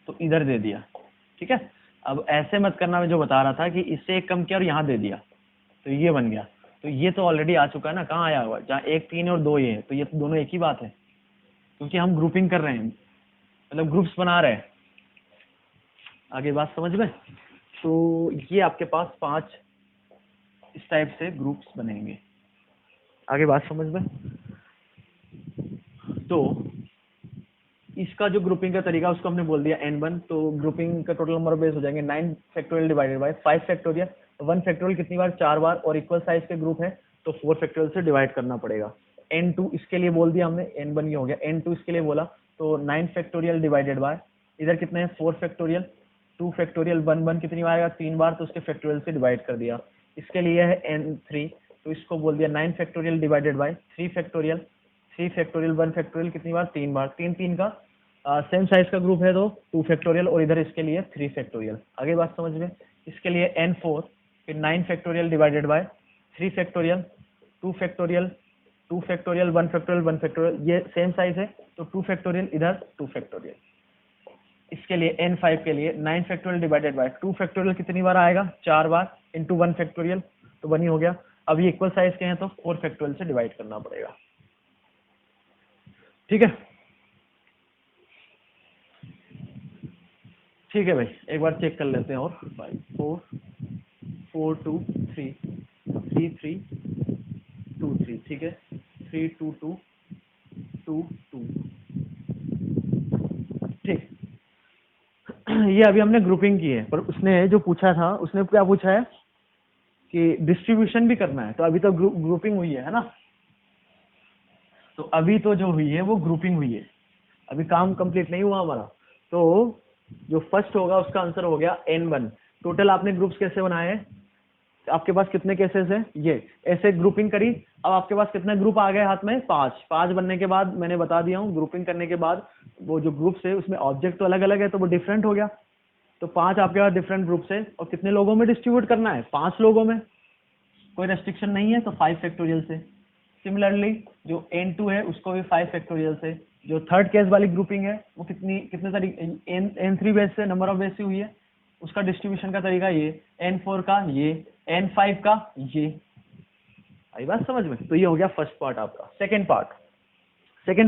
तो इधर दे दिया, ठीक है। अब ऐसे मत करना, मैं जो बता रहा था कि इससे एक कम किया और यहाँ दे दिया तो ये बन गया, तो ये तो ऑलरेडी आ चुका है ना, कहाँ आया हुआ, जहाँ 1 3 और 2 ये है, तो ये तो दोनों एक ही बात है, क्योंकि हम ग्रुपिंग कर रहे हैं, मतलब ग्रुप्स बना रहे हैं। आगे बात समझ में, तो ये आपके पास 5 इस टाइप से ग्रुप्स बनेंगे। आगे बात समझ में, तो इसका जो ग्रुपिंग का तरीका उसको हमने बोल दिया n1, तो ग्रुपिंग का टोटल नंबर ऑफ बेस हो जाएंगे 9 factorial divided by 5 factorial. 1 factorial कितनी बार, 4 बार, और इक्वल साइज के ग्रुप है तो 4 फैक्टोरियल से डिवाइड करना पड़ेगा। n2 इसके लिए बोल दिया हमने, n1 ये हो गया, n2 इसके लिए बोला तो 9 फैक्टोरियल डिवाइडेड बाय, इधर कितने हैं 4 फैक्टोरियल, 2 फैक्टोरियल 1 1 कितनी बार आएगा 3 बार, तो उसके फैक्टोरियल से डिवाइड कर दिया। इसके लिए है n3, तो इसको बोल दिया 9 factorial divided by 3 factorial, 3 factorial 1 factorial कितनी बार, 3 बार, 3 3 का सेम साइज का ग्रुप है तो 2 फैक्टोरियल, और इधर इसके लिए 3 फैक्टोरियल। आगे बात समझ में, इसके लिए n4, फिर 9 factorial divided by 3 factorial, 2 factorial, 2 factorial 1 factorial 1 factorial, ये सेम साइज है तो 2 फैक्टोरियल, इधर 2 फैक्टोरियल। इसके लिए n5 के लिए 9 फैक्टोरियल डिवाइडेड बाय 2 फैक्टोरियल कितनी बार आएगा, 4 बार, इंटू 1 फैक्टोरियल, तो 1 ही हो गया। अब ये इक्वल साइज के हैं तो 4 फैक्टोरियल से डिवाइड करना पड़ेगा, ठीक है। ठीक है भाई, एक बार चेक कर लेते हैं, और 5 4 4 2 3 3 3 2 3, ठीक है, 3 2 2 2 2, ठीक। ये अभी हमने ग्रुपिंग की है, पर उसने जो पूछा था, उसने क्या पूछा है कि डिस्ट्रीब्यूशन भी करना है, तो अभी तो ग्रुपिंग हुई है ना, तो अभी तो जो हुई है वो ग्रुपिंग हुई है, अभी काम कंप्लीट नहीं हुआ हमारा। तो जो फर्स्ट होगा उसका आंसर हो गया n1। टोटल आपने ग्रुप्स कैसे बनाए हैं, आपके पास कितने केसेस हैं, ये ऐसे ग्रुपिंग करी, अब आपके पास कितने ग्रुप आ गए हाथ में, 5 बनने के बाद मैंने बता दिया हूँ, ग्रुपिंग करने के बाद वो जो ग्रुप्स है उसमें ऑब्जेक्ट तो अलग अलग है तो वो डिफरेंट हो गया, तो 5 आपके पास डिफरेंट ग्रुप्स है, और कितने लोगों में डिस्ट्रीब्यूट करना है, 5 लोगों में, कोई रेस्ट्रिक्शन नहीं है, तो 5 फैक्टोरियल से। सिमिलरली जो n2 है उसको भी 5 फैक्टोरियल से। जो थर्ड केस वाली ग्रुपिंग है वो कितने तरीके, n3 बेस से, नंबर ऑफ बेस से हुई है, उसका डिस्ट्रीब्यूशन का तरीका ये, n4 का ये, n5 का ये। आई बात समझ में, तो ये हो गया फर्स्ट पार्ट आपका। सेकेंड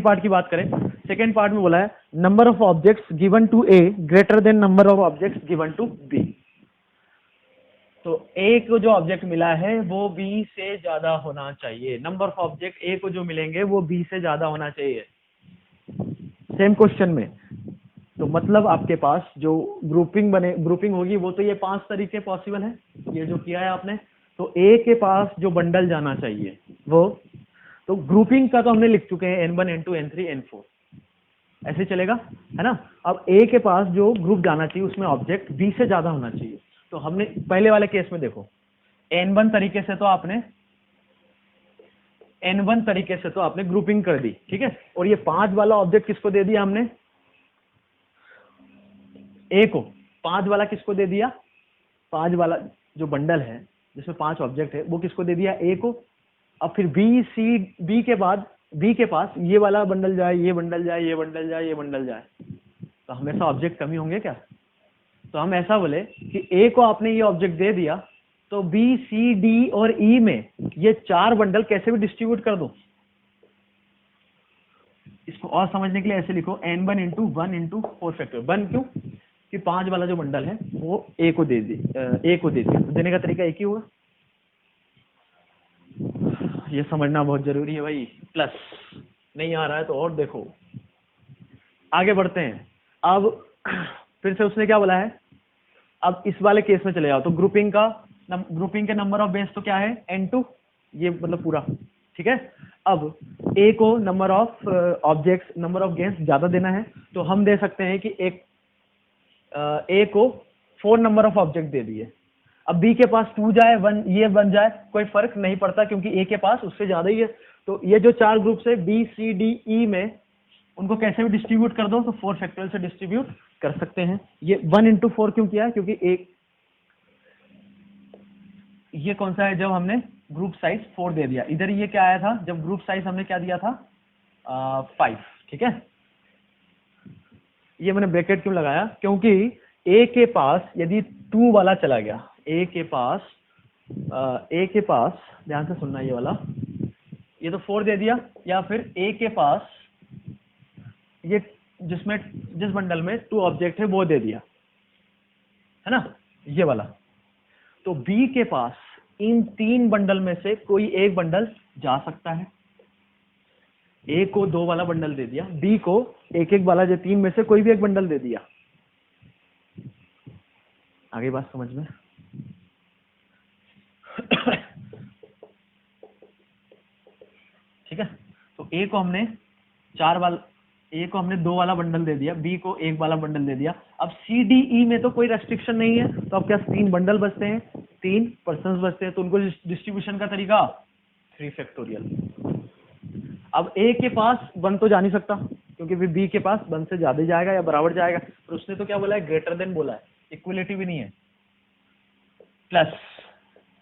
पार्ट की बात करें, सेकेंड पार्ट में बोला है number of objects given to A greater than number of objects given to B. तो ए को जो ऑब्जेक्ट मिला है वो बी से ज्यादा होना चाहिए, नंबर ऑफ ऑब्जेक्ट ए को जो मिलेंगे वो बी से ज्यादा होना चाहिए, सेम क्वेश्चन में। तो मतलब आपके पास जो ग्रुपिंग होगी वो तो ये 5 तरीके पॉसिबल है, ये जो किया है आपने। तो ए के पास जो बंडल जाना चाहिए वो, तो ग्रुपिंग का तो हमने लिख चुके हैं n1 n2 n3 n4, ऐसे चलेगा है ना। अब ए के पास जो ग्रुप जाना चाहिए उसमें ऑब्जेक्ट बी से ज्यादा होना चाहिए, तो हमने पहले वाले केस में देखो N1 तरीके से तो आपने ग्रुपिंग कर दी, ठीक है। और ये 5 वाला ऑब्जेक्ट किसको दे दिया हमने, ए को। 5 वाला किसको दे दिया, 5 वाला जो बंडल है जिसमें 5 ऑब्जेक्ट है वो किसको दे दिया, ए को। अब फिर बी के पास ये वाला बंडल जाए, ये बंडल जाए, ये बंडल जाए, ये बंडल जाए, तो हमेशा ऑब्जेक्ट कमी होंगे क्या। तो हम ऐसा बोले कि ए को आपने ये ऑब्जेक्ट दे दिया, तो बी, सी, डी और ई में ये 4 बंडल कैसे भी डिस्ट्रीब्यूट कर दो। इसको और समझने के लिए ऐसे लिखो n1 इंटू 1 इंटू 4 फैक्टोरियल। 1 क्यों कि 5 वाला जो बंडल है वो ए को दे दिया, तो देने का तरीका एक ही होगा। ये समझना बहुत जरूरी है भाई। प्लस नहीं आ रहा है तो और देखो, आगे बढ़ते हैं। अब फिर से उसने क्या बोला है, अब इस वाले केस में चले जाओ तो ग्रुपिंग के नंबर ऑफ बेस तो क्या है n2, ये मतलब पूरा, ठीक है। अब ए को नंबर ऑफ गेंस ज्यादा देना है, तो हम दे सकते हैं कि एक ए को 4 नंबर ऑफ ऑब्जेक्ट दे दिए। अब बी के पास 2 जाए, 1 ये बन जाए, कोई फर्क नहीं पड़ता क्योंकि ए के पास उससे ज्यादा ही है। तो ये जो 4 ग्रुप्स है बी, सी, डी, ई में, उनको कैसे भी डिस्ट्रीब्यूट कर दो, तो 4 फैक्टोरियल से डिस्ट्रीब्यूट कर सकते हैं। ये 1 इंटू 4 क्यों किया है, क्योंकि एक ये कौन सा है, जब हमने ग्रुप साइज 4 दे दिया। इधर ये क्या आया था, जब ग्रुप साइज हमने क्या दिया था 5, ठीक है। ये मैंने ब्रैकेट क्यों लगाया, क्योंकि ए के पास यदि 2 वाला चला गया, ए के पास ध्यान से सुनना, ये वाला, ये तो 4 दे दिया, या फिर ए के पास ये जिस बंडल में 2 ऑब्जेक्ट है वो दे दिया, है ना, ये वाला। तो बी के पास इन 3 बंडल में से कोई एक बंडल जा सकता है। ए को 2 वाला बंडल दे दिया, बी को एक वाला, जो 3 में से कोई भी एक बंडल दे दिया। आगे बात समझ में। ठीक है, तो ए को हमने 2 वाला बंडल दे दिया, बी को 1 वाला बंडल दे दिया। अब सी, डी, ई में तो कोई रेस्ट्रिक्शन नहीं है, तो अब क्या 3 बंडल बचते हैं, 3 पर्सन्स बचते हैं, तो उनको डिस्ट्रीब्यूशन का तरीका 3 फैक्टोरियल। अब ए के पास 1 तो जा नहीं सकता क्योंकि बी के पास 1 से ज्यादा जाएगा या बराबर जाएगा, पर उसने तो क्या बोला है, ग्रेटर देन बोला है, इक्वलिटी भी नहीं है। प्लस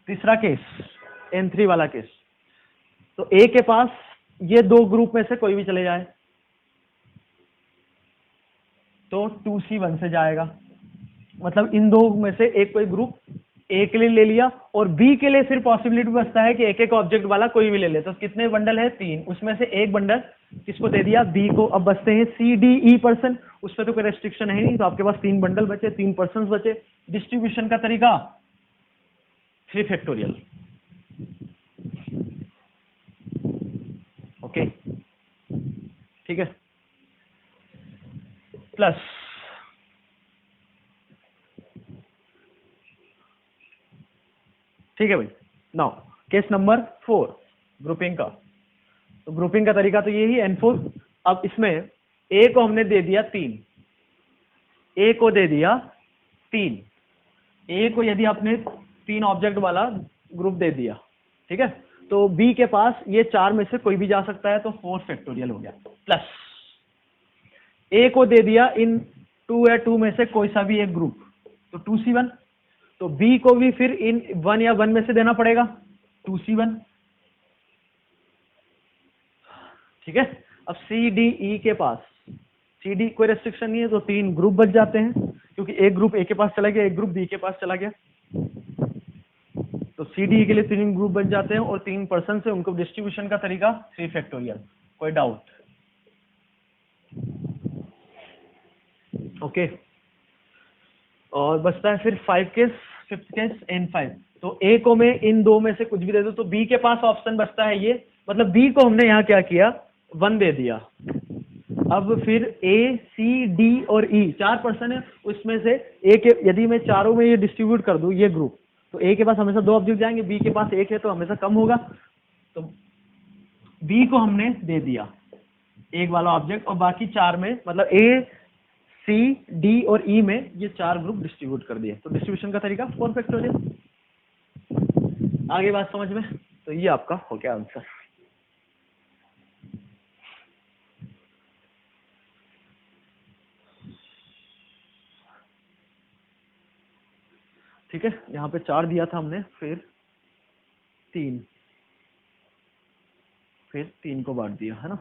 तीसरा केस n3 वाला केस, तो ए के पास ये 2 ग्रुप में से कोई भी चले जाए तो 2C1 से जाएगा, मतलब इन 2 में से एक कोई ग्रुप ए के लिए ले लिया, और बी के लिए फिर पॉसिबिलिटी बचता है कि एक ऑब्जेक्ट वाला कोई भी ले ले। तो कितने बंडल है, 3, उसमें से एक बंडल किसको दे दिया, बी को। अब बचते हैं सी, डी, ई पर्सन, उस पर तो कोई रेस्ट्रिक्शन है नहीं, तो आपके पास 3 बंडल बचे, 3 पर्सन बचे। डिस्ट्रीब्यूशन का तरीका 3 फैक्टोरियल। ओके, ठीक है। प्लस ठीक है भाई। नाउ केस नंबर 4 ग्रुपिंग का, तो ग्रुपिंग का तरीका तो यही है n4। अब इसमें ए को हमने दे दिया 3, ए को दे दिया 3, ए को यदि आपने 3 ऑब्जेक्ट वाला ग्रुप दे दिया, ठीक है, तो बी के पास ये 4 में से कोई भी जा सकता है, तो 4 फैक्टोरियल हो गया। प्लस ए को दे दिया इन 2 या 2 में से कोई सा भी एक ग्रुप, तो 2C1, तो बी को भी फिर इन 1 या 1 में से देना पड़ेगा, 2C1, ठीक है। अब सी, डी, ई के पास, सी, डी कोई रेस्ट्रिक्शन नहीं है, तो 3 ग्रुप बच जाते हैं, क्योंकि एक ग्रुप ए के पास चला गया, एक ग्रुप बी के पास चला गया, तो सी, डी के लिए 3 ग्रुप बन जाते हैं, और 3 पर्सन से उनको डिस्ट्रीब्यूशन का तरीका 3 फैक्टोरियल। कोई डाउट? ओके, और बचता है फिर 5th केस n5। तो ए को मैं इन 2 में से कुछ भी दे दूं, तो बी के पास ऑप्शन बचता है ये, मतलब बी को हमने यहाँ क्या किया, 1 दे दिया। अब फिर ए, सी, डी और ई 4 पर्सन है, उसमें से ए के यदि मैं चारों में ये डिस्ट्रीब्यूट कर दूं ये ग्रुप, तो ए के पास हमेशा 2 ऑब्जेक्ट जाएंगे, बी के पास 1 है तो हमेशा कम होगा, तो बी को हमने दे दिया 1 वाला ऑब्जेक्ट, और बाकी 4 में मतलब ए, सी, डी और ई में ये 4 ग्रुप डिस्ट्रीब्यूट कर दिए। तो डिस्ट्रीब्यूशन का तरीका 4 फैक्टोरियल। आगे बात समझ में? तो ये आपका हो गया आंसर। ठीक है, यहाँ पे 4 दिया था हमने, फिर 3, फिर 3 को बांट दिया है ना,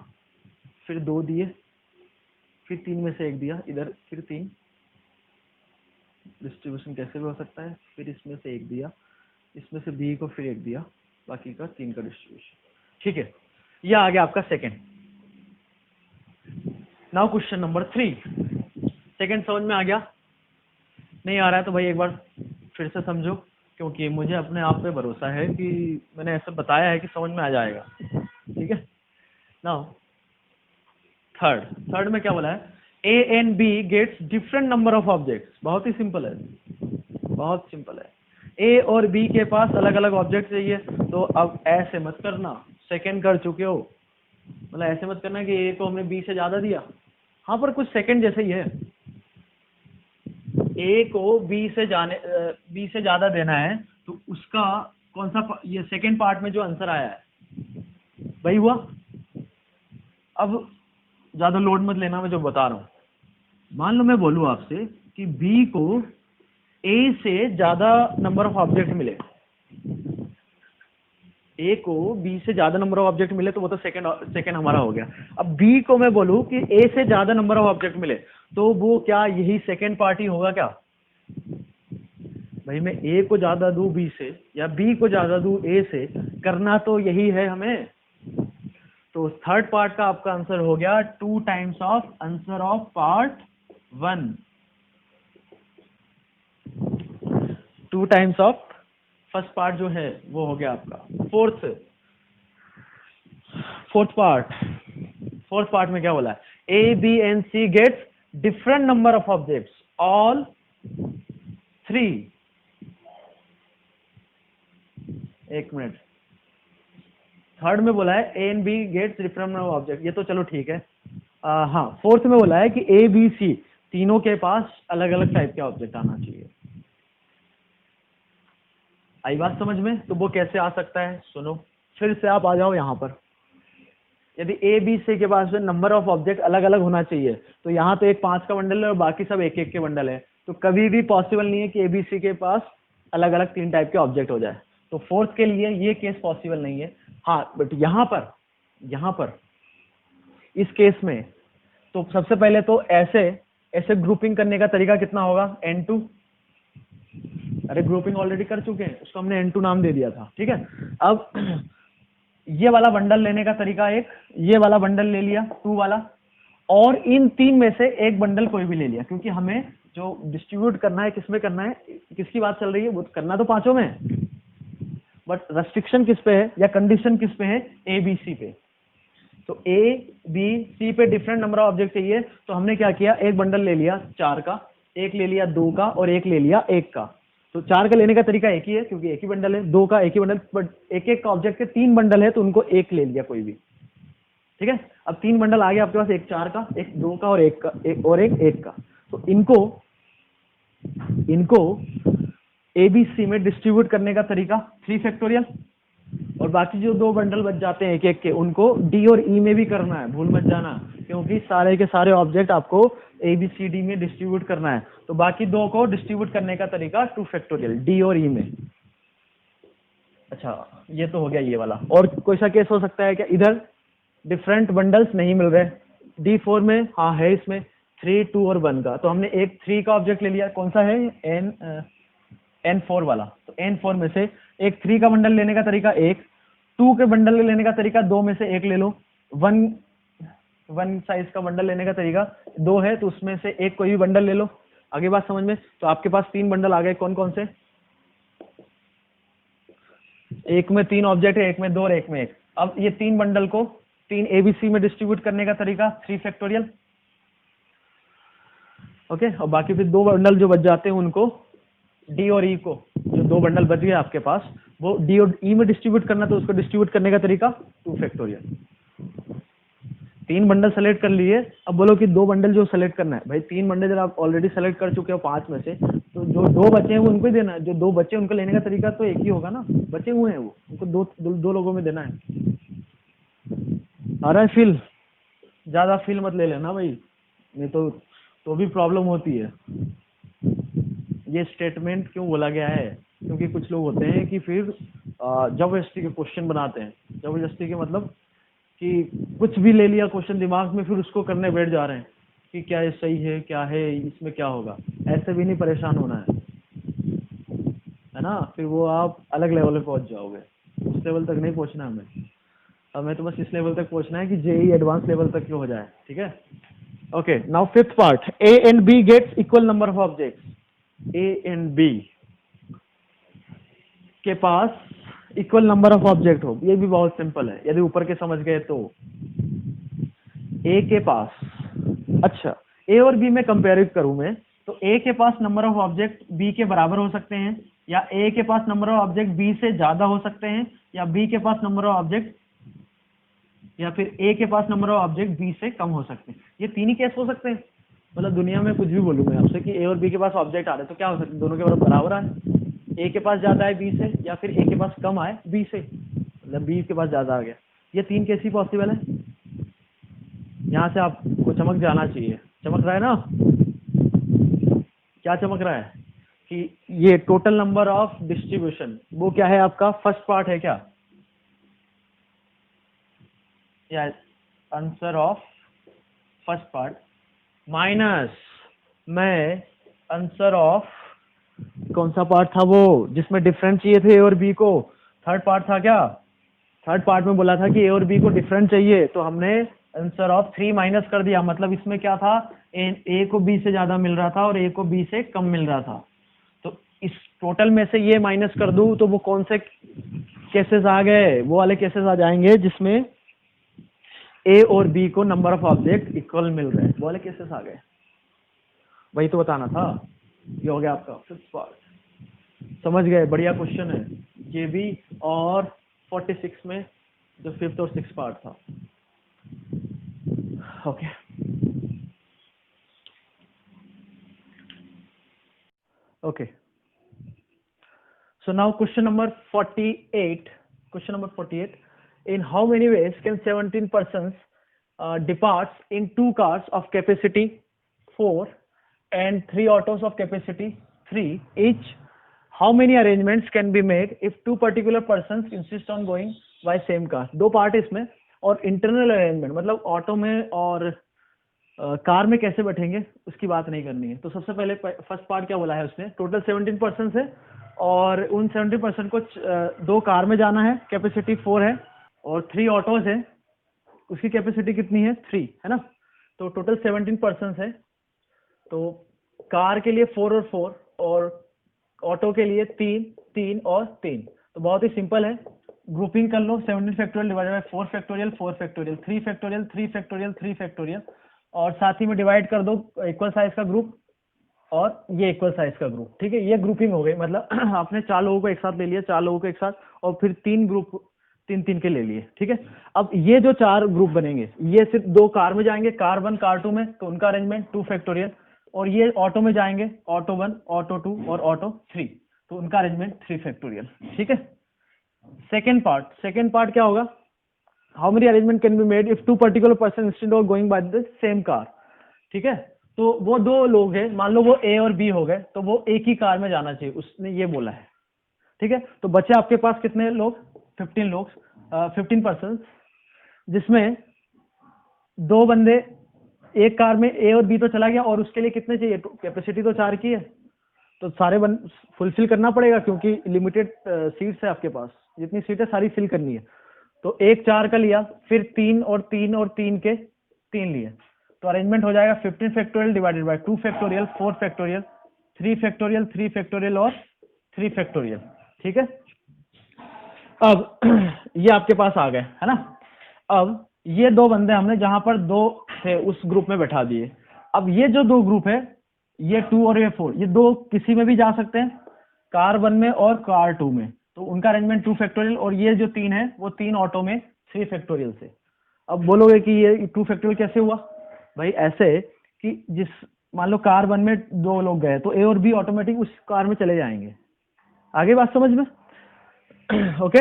फिर 2 दिए, फिर 3 में से 1 दिया इधर, फिर 3। डिस्ट्रीब्यूशन कैसे भी हो सकता है। फिर इसमें से 1 दिया, इसमें से बी को फिर 1 दिया, बाकी का 3 का डिस्ट्रीब्यूशन। ठीक है, ये आ गया आपका second. Now question number 3। Second समझ में आ गया? नहीं आ रहा है तो भाई एक बार फिर से समझो, क्योंकि मुझे अपने आप पे भरोसा है कि मैंने ऐसा बताया है कि समझ में आ जाएगा। ठीक है, नाउ थर्ड में क्या बोला है? A and B gets different number of objects. बहुत ही सिंपल है, बहुत सिंपल है। ए और बी के पास अलग अलग ऑब्जेक्ट चाहिए, तो अब ऐसे मत करना, सेकंड कर चुके हो, मतलब ऐसे मत करना कि ए को हमने बी से ज्यादा दिया। हाँ, पर कुछ सेकंड जैसे ही है। ए को बी से ज्यादा देना है, तो उसका कौन सा, ये सेकंड पार्ट में जो आंसर आया है वही हुआ। अब ज्यादा लोड मत लेना, मैं जो बता रहा हूं। मान लो मैं बोलूं आपसे कि बी को ए से ज्यादा नंबर ऑफ ऑब्जेक्ट मिले, ए को बी से ज्यादा नंबर ऑफ ऑब्जेक्ट मिले, तो वो तो सेकंड हमारा हो गया। अब बी को मैं बोलूं कि ए से ज्यादा नंबर ऑफ ऑब्जेक्ट मिले, तो वो क्या यही सेकंड पार्टी होगा क्या? भाई मैं ए को ज्यादा दूं बी से या बी को ज्यादा दूं ए से, करना तो यही है हमें। तो थर्ड पार्ट का आपका आंसर हो गया 2 times of answer of part 1, 2 times of first part जो है वो हो गया आपका। फोर्थ पार्ट में क्या बोला है? A B and C gets different number of objects, all 3। एक मिनट, थर्ड में बोला है A and B gets different number of object, ये तो चलो ठीक है। हाँ, फोर्थ में बोला है कि ए बी सी तीनों के पास अलग अलग टाइप के ऑब्जेक्ट आना चाहिए। आई बात समझ में? तो वो कैसे आ सकता है, सुनो फिर से, आप आ जाओ यहाँ पर। यदि ए बी सी के पास नंबर ऑफ ऑब्जेक्ट अलग अलग होना चाहिए, तो यहाँ तो एक 5 का बंडल है और बाकी सब 1-1 के बंडल है, तो कभी भी पॉसिबल नहीं है कि ए बी सी के पास अलग अलग 3 टाइप के ऑब्जेक्ट हो जाए। तो फोर्थ के लिए ये केस पॉसिबल नहीं है। हाँ, बट यहाँ पर इस केस में तो सबसे पहले तो ऐसे ग्रुपिंग करने का तरीका कितना होगा? N2। अरे ग्रुपिंग ऑलरेडी कर चुके हैं, उसको हमने N2 नाम दे दिया था। ठीक है, अब ये वाला बंडल लेने का तरीका एक, ये वाला बंडल ले लिया 2 वाला, और इन 3 में से एक बंडल कोई भी ले लिया, क्योंकि हमें जो डिस्ट्रीब्यूट करना है किसमें करना है, किसकी बात चल रही है, वो करना तो पांचों में, बट रेस्ट्रिक्शन किस पे है या कंडीशन किस पे है? ए बी सी पे। तो ए बी सी पे डिफरेंट नंबर ऑफ ऑब्जेक्ट चाहिए, तो हमने क्या किया, एक बंडल ले लिया 4 का, एक ले लिया 2 का और एक ले लिया 1 का। तो 4 का लेने का तरीका एक ही है, क्योंकि एक ही बंडल है, 2 का एक ही बंडल, बट एक का ऑब्जेक्ट के 3 बंडल है, तो उनको एक ले लिया कोई भी। ठीक है, अब 3 बंडल आ गया आपके पास, एक 4 का, एक 2 का और एक का, एक का। तो इनको एबीसी में डिस्ट्रीब्यूट करने का तरीका 3 फैक्टोरियल, और बाकी जो 2 बंडल बच जाते हैं एक के, उनको डी और ई में भी करना है, भूल मत जाना, क्योंकि सारे के सारे ऑब्जेक्ट आपको एबीसीडी में डिस्ट्रीब्यूट करना है। तो बाकी 2 को डिस्ट्रीब्यूट करने का तरीका 2 फैक्टोरियल, डी और ई में। अच्छा, ये तो हो गया ये वाला। और कोई सा केस हो सकता है क्या? इधर डिफरेंट बंडल्स नहीं मिल रहे, D4 में हाँ है, इसमें 3, 2 और 1 का, तो हमने एक 3 का ऑब्जेक्ट ले लिया, कौन सा है? N4 वाला। तो N4 में से एक 3 का बंडल लेने का तरीका एक, 2 के बंडल लेने का तरीका 2 में से एक ले लो, 1 साइज का बंडल लेने का तरीका 2 है, तो उसमें से एक कोई भी बंडल ले लो। आगे बात समझ में? तो आपके पास 3 बंडल आ गए, कौन कौन से? एक में 3 ऑब्जेक्ट है, एक में 2 और एक में 1। अब ये 3 बंडल को 3 एबीसी में डिस्ट्रीब्यूट करने का तरीका 3 फैक्टोरियल। ओके, और बाकी फिर 2 बंडल जो बच जाते हैं उनको डी और ई को, जो 2 बंडल बच गए आपके पास, वो डी और ई में डिस्ट्रीब्यूट करना, तो उसको डिस्ट्रीब्यूट करने का तरीका 2 फैक्टोरियल। 3 बंडल सेलेक्ट कर लिए, अब बोलो कि 2 बंडल जो सेलेक्ट करना है, भाई 3 बंडल जब आप ऑलरेडी सेलेक्ट कर चुके हो 5 में से, तो जो 2 बचे हैं वो उनको ही देना है। जो 2 बचे उनको लेने का तरीका तो एक ही होगा ना, बचे हुए हैं वो, उनको दो लोगों में देना है। आ रहा है फील? ज्यादा फील मत ले लेना भाई, नहीं तो भी प्रॉब्लम होती है। ये स्टेटमेंट क्यों बोला गया है? क्योंकि कुछ लोग होते हैं कि फिर जबरदस्ती के क्वेश्चन बनाते हैं। जबरदस्ती के मतलब कि कुछ भी ले लिया क्वेश्चन दिमाग में, फिर उसको करने बैठ जा रहे हैं कि क्या ये सही है, क्या है, इसमें क्या होगा। ऐसे भी नहीं परेशान होना है ना, फिर वो आप अलग लेवल पे पहुंच जाओगे। उस लेवल तक नहीं पहुंचना हमें, हमें तो बस इस लेवल तक पहुंचना है कि जेई एडवांस लेवल तक क्यों हो जाए। ठीक है, okay. Now fifth part, A and B gets equal number of objects. A and B के पास इक्वल नंबर ऑफ ऑब्जेक्ट हो, ये भी बहुत सिंपल है, यदि ऊपर के समझ गए तो। ए के पास, अच्छा ए और बी में कंपेयर करूं मैं, तो ए के पास नंबर ऑफ ऑब्जेक्ट बी के बराबर हो सकते हैं, या ए के पास नंबर ऑफ ऑब्जेक्ट बी से ज्यादा हो सकते हैं, या बी के पास नंबर ऑफ ऑब्जेक्ट, या फिर ए के पास नंबर ऑफ ऑब्जेक्ट बी से कम हो सकते हैं। ये 3 ही केस हो सकते हैं। मतलब दुनिया में कुछ भी बोलूं मैं आपसे कि ए और बी के पास ऑब्जेक्ट आ रहे हैं, तो क्या हो सकता है? दोनों के बराबर आए, ए के पास ज्यादा है बी से, या फिर ए के पास कम आए बी से, मतलब बी के पास ज्यादा आ गया। ये 3 केस ही पॉसिबल है। यहाँ से आपको चमक जाना चाहिए, चमक रहा है ना? क्या चमक रहा है? कि ये टोटल नंबर ऑफ डिस्ट्रीब्यूशन, वो क्या है आपका? फर्स्ट पार्ट है क्या? या answer of first part minus मैं आंसर ऑफ, कौन सा पार्ट था वो जिसमें डिफरेंट चाहिए थे ए और बी को? थर्ड पार्ट था क्या? थर्ड पार्ट में बोला था कि ए और बी को डिफरेंट चाहिए, तो हमने आंसर ऑफ 3 माइनस कर दिया। मतलब इसमें क्या था? ए को बी से ज्यादा मिल रहा था और ए को बी से कम मिल रहा था। तो इस टोटल में से ये माइनस कर दूं तो वो कौन से केसेस आ गए? वो वाले केसेस आ जाएंगे जिसमें ए और बी को नंबर ऑफ ऑब्जेक्ट इक्वल मिल रहे हैं, वो वाले केसेस आ गए। वही तो बताना था। ये हो गया आपका फिफ्थ पार्ट, समझ गए? बढ़िया क्वेश्चन है ये भी। और 46 में जो फिफ्थ और सिक्स पार्ट था। Okay, okay. So now question number 48. Question number 48. In how many ways can 17 persons departs in 2 cars of capacity 4 and 3 autos of capacity 3 each? How many arrangements can be made if 2 particular persons insist on going by same car? 2 part इसमें, और internal arrangement मतलब auto में और car में कैसे बैठेंगे उसकी बात नहीं करनी है। तो सबसे पहले फर्स्ट पार्ट क्या बोला है उसने? टोटल 17 पर्सन है और उन 17 पर्सन को 2 कार में जाना है, कैपेसिटी 4 है, और 3 ऑटोज है, उसकी कैपेसिटी कितनी है? 3 है ना। तो टोटल 17 पर्सन है। तो कार के लिए 4 और 4 और ऑटो के लिए 3 3 और 3। तो बहुत ही सिंपल है, ग्रुपिंग कर लो। 17 factorial divided by 4 factorial 4 factorial 3 factorial 3 factorial 3 factorial, और साथ ही में डिवाइड कर दो इक्वल साइज का ग्रुप और ये इक्वल साइज का ग्रुप। ठीक है, ये ग्रुपिंग हो गई। मतलब आपने 4 लोगों को एक साथ ले लिया, 4 लोगों को एक साथ, और फिर 3 ग्रुप 3 के ले लिए। ठीक है, अब ये जो 4 ग्रुप बनेंगे ये सिर्फ 2 कार में जाएंगे, कार 1 कार 2 में, तो उनका अरेंजमेंट 2 फैक्टोरियल, और ये ऑटो में जाएंगे, ऑटो 1 ऑटो 2 और ऑटो 3, तो उनका अरेंजमेंट 3 फैक्टोरियल। ठीक है। सेकेंड पार्ट क्या होगा? How many arrangement can be made if 2 particular person instead of going by the same car. ठीक है, तो वो 2 लोग हैं, मान लो वो ए और बी हो गए, तो वो एक ही कार में जाना चाहिए, उसने ये बोला है। ठीक है, तो बचे आपके पास कितने लोग? 15 लोग, 15 पर्सन, जिसमें 2 बंदे एक कार में, ए और बी तो चला गया, और उसके लिए कितने चाहिए? कैपेसिटी तो 4 की है, तो सारे फुलफिल करना पड़ेगा क्योंकि लिमिटेड सीट्स है आपके पास, जितनी सीट है सारी फिल करनी है। तो एक 4 का लिया, फिर 3 और 3 और 3 के 3 लिए, तो अरेंजमेंट हो जाएगा 15 factorial divided by 2 factorial 4 factorial 3 factorial 3 factorial और 3 फैक्टोरियल। ठीक है, अब ये आपके पास आ गए है ना। अब ये 2 बंदे हमने जहां पर 2 थे उस ग्रुप में बैठा दिए। अब ये जो 2 ग्रुप है, ये 2 और ये 4, ये 2 किसी में भी जा सकते हैं, कार 1 में और कार 2 में, तो उनका अरेंजमेंट 2 फैक्टोरियल, और ये जो 3 है वो 3 ऑटो में 3 फैक्टोरियल से। अब बोलोगे कि ये 2 फैक्टोरियल कैसे हुआ? भाई ऐसे कि जिस मान लो कार 1 में 2 लोग गए तो ए और बी ऑटोमेटिक उस कार में चले जाएंगे। आगे बात समझ में? ओके।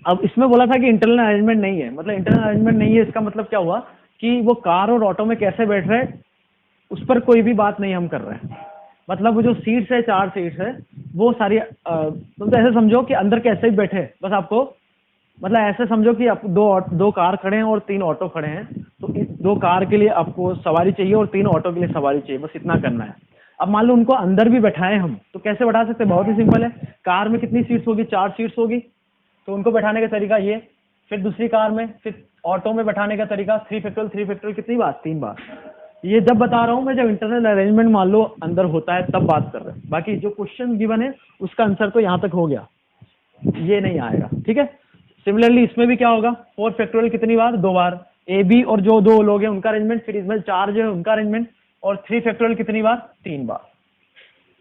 अब इसमें बोला था कि इंटरनल अरेंजमेंट नहीं है, मतलब इंटरनल अरेंजमेंट नहीं है इसका मतलब क्या हुआ कि वो कार और ऑटो में कैसे बैठ रहे उस पर कोई भी बात नहीं हम कर रहे हैं। मतलब वो जो सीट्स है 4 सीट्स है वो सारी तुम तो ऐसे समझो कि अंदर कैसे ही बैठे, बस आपको मतलब ऐसे समझो कि आप दो कार खड़े हैं और 3 ऑटो खड़े हैं, तो इस 2 कार के लिए आपको सवारी चाहिए और 3 ऑटो के लिए सवारी चाहिए, बस इतना करना है। अब मान लो उनको अंदर भी बैठाएं हम तो कैसे बैठा सकते हैं? बहुत ही सिंपल है। कार में कितनी सीट्स होगी? 4 सीट्स होगी, तो उनको बैठाने का तरीका ये। फिर दूसरी कार में, फिर ऑटो में बैठाने का तरीका 3 फैक्टोरियल कितनी बार? 3 बार। ये जब बता रहा हूं मैं, जब इंटरनल अरेंजमेंट मान लो अंदर होता है तब बात कर रहे हैं। बाकी जो क्वेश्चन गिवन है उसका आंसर तो यहां तक हो गया, ये नहीं आएगा, ठीक है। सिमिलरली इसमें भी क्या होगा? 4 फैक्टोरियल कितनी बार? 2 बार। ए बी और जो 2 लोग हैं उनका अरेंजमेंट, फिर इसमें 4 जो है उनका अरेंजमेंट, और 3 फैक्टोरियल कितनी बार? 3 बार।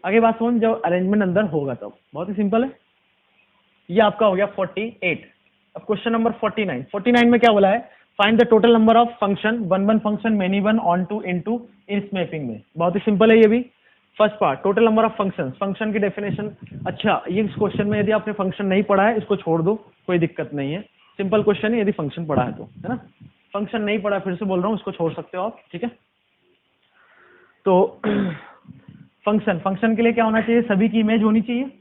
आगे बात समझ, जब अरेंजमेंट अंदर होगा तब। बहुत ही सिंपल है। ये आपका हो गया 48। अब क्वेश्चन नंबर 49 में क्या बोला है? Find the total number of function, one function, many one, onto, into, इस मैपिंग में। बहुत ही सिंपल है ये भी। First part, total number of function, function की डेफिनेशन। अच्छा, ये इस क्वेश्चन में यदि आपने फंक्शन नहीं पढ़ा है इसको छोड़ दो, कोई दिक्कत नहीं है, सिंपल क्वेश्चन है। यदि फंक्शन पढ़ा है तो, है ना। फंक्शन नहीं पढ़ा, फिर से बोल रहा हूँ, इसको छोड़ सकते हो आप, ठीक है। तो फंक्शन के लिए क्या होना चाहिए? सभी की इमेज होनी चाहिए।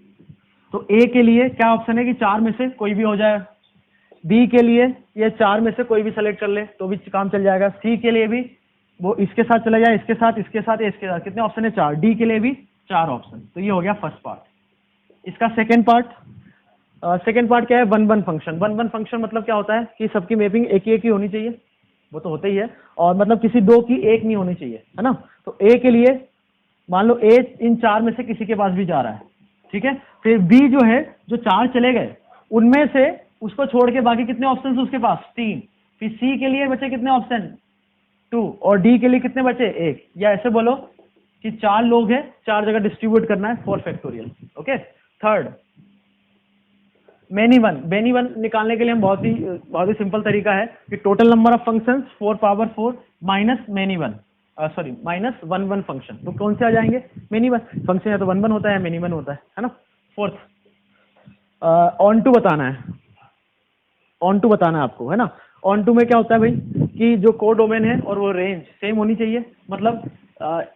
तो ए के लिए क्या ऑप्शन है कि 4 में से कोई भी हो जाए। बी के लिए ये 4 में से कोई भी सेलेक्ट कर ले तो भी काम चल जाएगा। सी के लिए भी वो इसके साथ चला जाए, इसके साथ, इसके साथ, इसके साथ। कितने ऑप्शन है? 4। डी के लिए भी 4 ऑप्शन। तो ये हो गया फर्स्ट पार्ट। इसका सेकंड पार्ट क्या है? One function. फंक्शन मतलब क्या होता है कि सबकी मैपिंग एक ही होनी चाहिए, वो तो होता ही है, और मतलब किसी 2 की एक नहीं होनी चाहिए, है ना। तो ए के लिए मान लो ए इन 4 में से किसी के पास भी जा रहा है, ठीक है। फिर बी जो है, जो 4 चले गए उनमें से उसको छोड़ के बाकी कितने ऑप्शन उसके पास? 3। फिर सी के लिए बचे कितने ऑप्शन? 2। और डी के लिए कितने बचे? 1। या ऐसे बोलो कि 4 लोग हैं, 4 जगह डिस्ट्रीब्यूट करना है, 4 factorial. Okay. Third, many one निकालने के लिए हम बहुत ही सिंपल तरीका है कि total number of functions 4 power 4 minus many one, sorry minus one function. तो कौन से आ जाएंगे? मेनी वन फंक्शन, या तो वन होता है या मेनी वन होता है ना। फोर्थ, ऑन टू बताना है। ऑन टू बताना है आपको, है ना। ऑन टू में क्या होता है भाई कि जो कोड डोमेन है और वो रेंज सेम होनी चाहिए। मतलब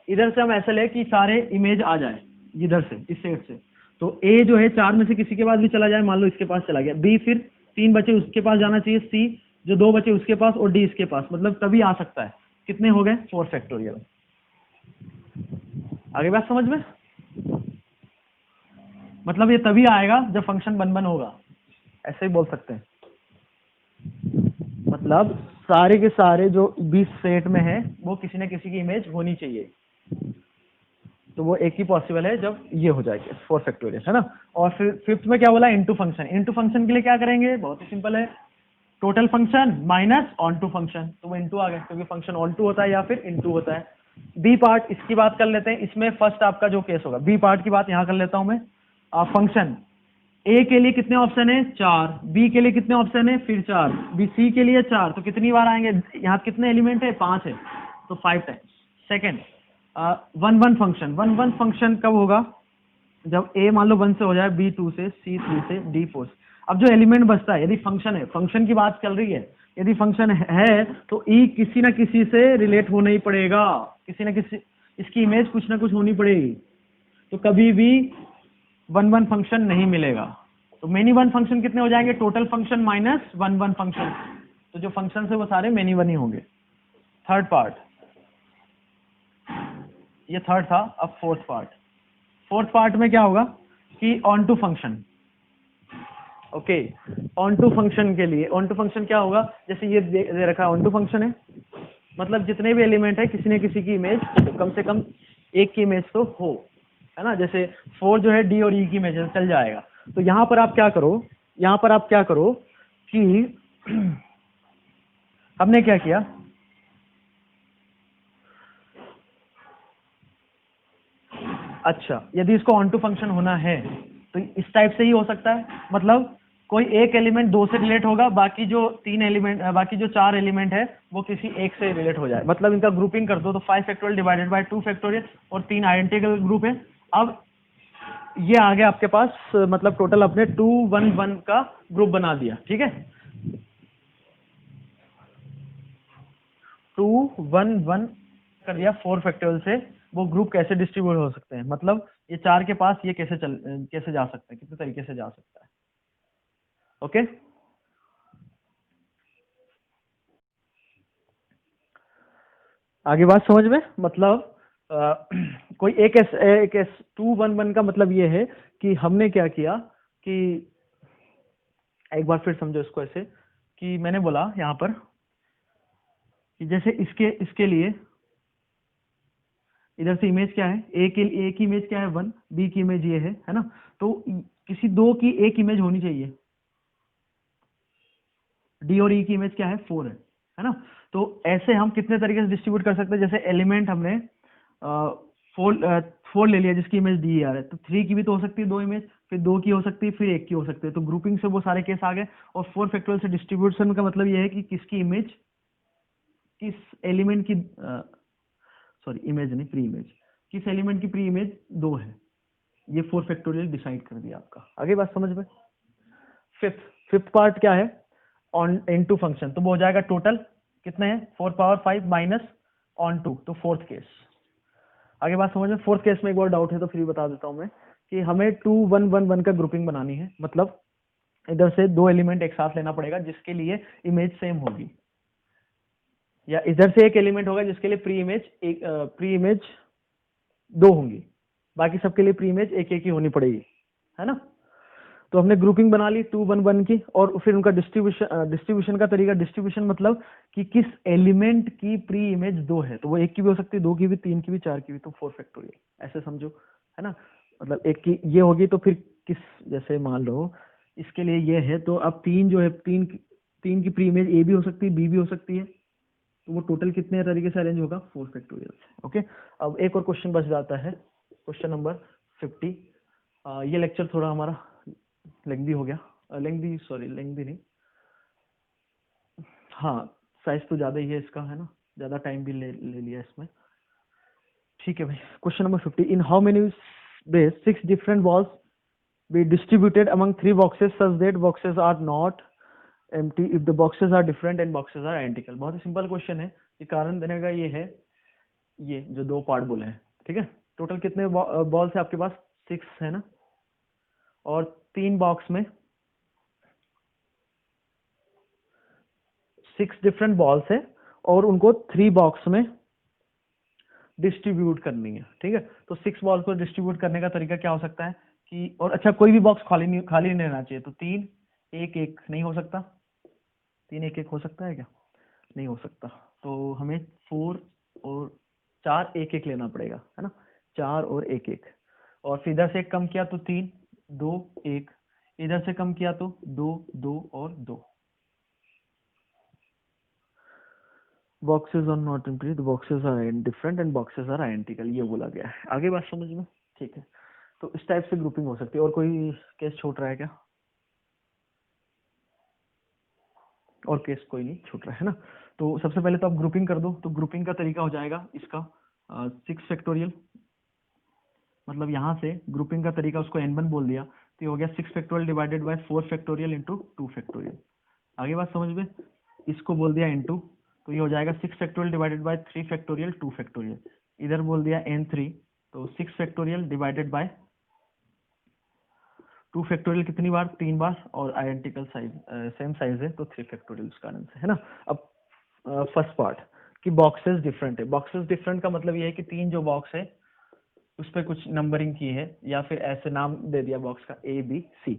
इधर से हम ऐसे ले कि सारे इमेज आ जाए इधर से, इस सेट से। तो ए जो है 4 में से किसी के पास भी चला जाए, मान लो इसके पास चला गया। बी फिर 3 बचे उसके पास जाना चाहिए। सी जो 2 बचे उसके पास, और डी इसके पास, मतलब तभी आ सकता है। कितने हो गए? 4 फैक्टोरियल। आगे बात समझ में? मतलब ये तभी आएगा जब फंक्शन वन होगा, ऐसे ही बोल सकते हैं। मतलब सारे के सारे जो 20 सेट में है वो किसी न किसी की इमेज होनी चाहिए। तो वो एक ही पॉसिबल है जब ये हो जाएगा 4 फैक्टोरियल, है ना। और फिर फिफ्थ में क्या बोला? Into function. इनटू फंक्शन के लिए क्या करेंगे? बहुत ही सिंपल है, total function minus onto function. तो वो इनटू आ गया क्योंकि फंक्शन ऑन टू होता है या फिर इनटू होता है। बी पार्ट, इसकी बात कर लेते हैं। इसमें फर्स्ट आपका जो केस होगा, बी पार्ट की बात यहां कर लेता हूं मैं। फंक्शन ए के लिए कितने ऑप्शन है? 4। बी के लिए कितने ऑप्शन है? फिर 4। बी सी के लिए 4। तो कितनी बार आएंगे? यहाँ कितने एलिमेंट है? 5 है, तो 5 टाइम्स। सेकेंड, वन फंक्शन कब होगा? जब ए मान लो 1 से हो जाए, बी 2 से, सी 3 से, डी 4 से। अब जो एलिमेंट बचता है, यदि फंक्शन है, फंक्शन की बात चल रही है, यदि फंक्शन है तो ई किसी ना किसी से रिलेट होना ही पड़ेगा, किसी ना किसी, इसकी इमेज कुछ ना कुछ होनी पड़ेगी। तो कभी भी वन फंक्शन नहीं मिलेगा। तो मेनी वन फंक्शन कितने हो जाएंगे? Total function minus one function. तो जो फंक्शन है वो सारे मेनी वन ही होंगे। थर्ड पार्ट, ये थर्ड था। अब फोर्थ पार्ट में क्या होगा कि onto function. Okay, onto function के लिए, ऑन टू फंक्शन क्या होगा? जैसे ये दे रखा है, ऑन टू फंक्शन है, मतलब जितने भी एलिमेंट है किसी न किसी की इमेज, कम से कम एक की इमेज तो हो, है ना। जैसे 4 जो है डी और ई की इमेज चल जाएगा। तो यहां पर आप क्या करो कि हमने क्या किया, अच्छा, यदि इसको ऑन टू फंक्शन होना है तो इस टाइप से ही हो सकता है। मतलब कोई एक एलिमेंट 2 से रिलेट होगा, बाकी जो 3 एलिमेंट, बाकी जो 4 एलिमेंट है वो किसी एक से रिलेट हो जाए। मतलब इनका ग्रुपिंग कर दो तो 5 फैक्टोरियल डिवाइडेड बाय 2 फैक्टोरियल और 3 आइडेंटिकल ग्रुप है। अब ये आ गया आपके पास, मतलब टोटल अपने 2 1 1 का ग्रुप बना दिया। ठीक है, 2 1 1 कर दिया 4 फैक्टोरियल से। वो ग्रुप कैसे डिस्ट्रीब्यूट हो सकते हैं, मतलब ये 4 के पास ये कैसे जा सकते हैं, कितने तरीके से जा सकता है। ओके, आगे बात समझ में। मतलब कोई एक 2 1 1 का मतलब ये है कि हमने क्या किया कि, एक बार फिर समझो इसको ऐसे कि मैंने बोला यहाँ पर कि जैसे इसके इसके लिए इधर से इमेज क्या है, ए की इमेज क्या है 1, बी की इमेज ये है ना। तो किसी दो की एक इमेज होनी चाहिए, डी और ई की इमेज क्या है 4 है ना। तो ऐसे हम कितने तरीके से डिस्ट्रीब्यूट कर सकते हैं, जैसे एलिमेंट हमने 4 ले लिया जिसकी इमेज डी आ रहा है, तो 3 की भी तो हो सकती है 2 इमेज, फिर 2 की हो सकती है, फिर 1 की हो सकती है। तो ग्रुपिंग से वो सारे केस आ गए। और 4 फैक्टोरियल से डिस्ट्रीब्यूशन का मतलब ये है कि किसकी इमेज, किस एलिमेंट की, सॉरी इमेज नहीं, प्री इमेज, किस एलिमेंट की प्री इमेज 2 है। ये 4 फैक्टोरियल डिसाइड कर दिया आपका। आगे बात समझ में। फिफ्थ पार्ट क्या है, ऑन इनटू फंक्शन, तो वो हो जाएगा टोटल कितने हैं 4 पावर 5 माइनस ऑन टू, तो फोर्थ केस। आगे बात समझ में। फोर्थ केस में एक बार डाउट है तो फिर बता देता हूं मैं कि हमें 2 1 1 1 का ग्रुपिंग बनानी है। मतलब इधर से 2 एलिमेंट एक साथ लेना पड़ेगा जिसके लिए इमेज सेम होगी, या इधर से एक एलिमेंट होगा जिसके लिए प्री इमेज 2 होंगी, बाकी सबके लिए प्री इमेज एक एक ही होनी पड़ेगी, है ना। तो हमने ग्रुपिंग बना ली 2 1 1 की, और फिर उनका डिस्ट्रीब्यूशन का तरीका, डिस्ट्रीब्यूशन मतलब कि किस एलिमेंट की प्री इमेज 2 है, तो वो एक की भी हो सकती है, 2 की भी, 3 की भी, 4 की भी, तो 4 फैक्टोरियल ऐसे समझो, है ना। मतलब एक की ये होगी तो फिर किस, जैसे मान लो इसके लिए ये है, तो अब 3 जो है, 3 की प्री इमेज ए भी हो सकती है, बी भी हो सकती है, तो वो टोटल कितने तरीके से अरेंज होगा 4 फैक्टोरियल से। ओके, अब एक और क्वेश्चन बच जाता है, क्वेश्चन नंबर 50। ये लेक्चर थोड़ा हमारा लेंदी हो गया, लेंदी नहीं, हाँ साइज तो ज्यादा ही है इसका, है ना, ज्यादा टाइम भी ले लिया इसमें। ठीक है भाई, question number 50, in how many ways 6 different balls be distributed among 3 boxes such that boxes are not empty if the boxes are different and boxes are identical। बहुत ही सिंपल क्वेश्चन है, ये कारण देने का ये है, ये जो 2 पार्ट बोले हैं। ठीक है, टोटल कितने बॉल्स है आपके पास 6 है ना, और 3 बॉक्स में 6 डिफरेंट बॉल्स है और उनको 3 बॉक्स में डिस्ट्रीब्यूट करनी है। ठीक है, तो 6 बॉल्स को डिस्ट्रीब्यूट करने का तरीका क्या हो सकता है कि, और अच्छा कोई भी बॉक्स खाली नहीं रहना चाहिए, तो 3 1 1 नहीं हो सकता, 3 1 1 हो सकता है क्या, नहीं हो सकता। तो हमें 4 और 4 1 1 लेना पड़ेगा, है ना, 4 और 1 1, और फिर इधर से एक कम किया तो 3 2 1, इधर से कम किया तो 2 2 और 2। Boxes are not empty, the boxes are different and boxes are identical, ये बोला गया है। आगे बात समझ में। ठीक है, तो इस टाइप से ग्रुपिंग हो सकती है। और कोई केस छूट रहा है क्या, और केस कोई नहीं छूट रहा है ना। तो सबसे पहले तो आप ग्रुपिंग कर दो, तो ग्रुपिंग का तरीका हो जाएगा इसका 6 फैक्टोरियल, मतलब यहाँ से ग्रुपिंग का तरीका उसको n1 बोल दिया, तो ये हो गया 6 factorial divided by 4 factorial into 2 factorial. आगे बात समझ में, इसको बोल दिया n2, तो ये हो जाएगा 6 factorial divided by 3 factorial 2 factorial. इधर बोल दिया n3, तो 6 फैक्टोरियल डिवाइडेड बाय 2 फैक्टोरियल कितनी बार, 3 बार, और आइडेंटिकल साइज सेम साइज है तो 3 फैक्टोरियल उस कारण से, है ना। अब फर्स्ट पार्ट कि बॉक्सेस डिफरेंट है। बॉक्सेस डिफरेंट का मतलब ये है कि 3 जो बॉक्स है उस पर कुछ नंबरिंग की है, या फिर ऐसे नाम दे दिया बॉक्स का A B C।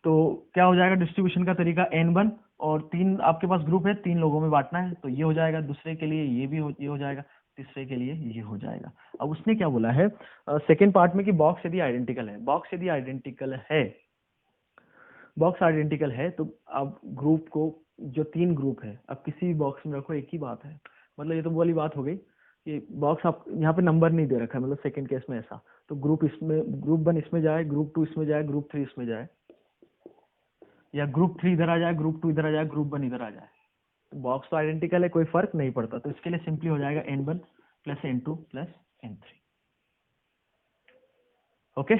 तो क्या हो जाएगा डिस्ट्रीब्यूशन का तरीका n1, और 3 आपके पास ग्रुप है, 3 लोगों में बांटना है, तो ये हो जाएगा, दूसरे के लिए ये हो जाएगा, तीसरे के लिए ये हो जाएगा। अब उसने क्या बोला है सेकेंड पार्ट में कि बॉक्स यदि आइडेंटिकल है, बॉक्स यदि आइडेंटिकल है, बॉक्स आइडेंटिकल है, तो अब ग्रुप को, जो 3 ग्रुप है, अब किसी भी बॉक्स में रखो, एक ही बात है। मतलब ये तो वाली बात हो गई कि बॉक्स आप यहाँ पे नंबर नहीं दे रखा है, मतलब सेकंड केस में ऐसा, तो ग्रुप 1 इसमें जाए, ग्रुप 2 इसमें जाए, ग्रुप 3 इसमें जाए, या ग्रुप 3 इधर आ जाए, ग्रुप 2 इधर आ जाए, ग्रुप 1 इधर आ जाए, तो बॉक्स तो आइडेंटिकल है, कोई फर्क नहीं पड़ता। तो इसके लिए सिंपली हो जाएगा N1 + N2 + N3। ओके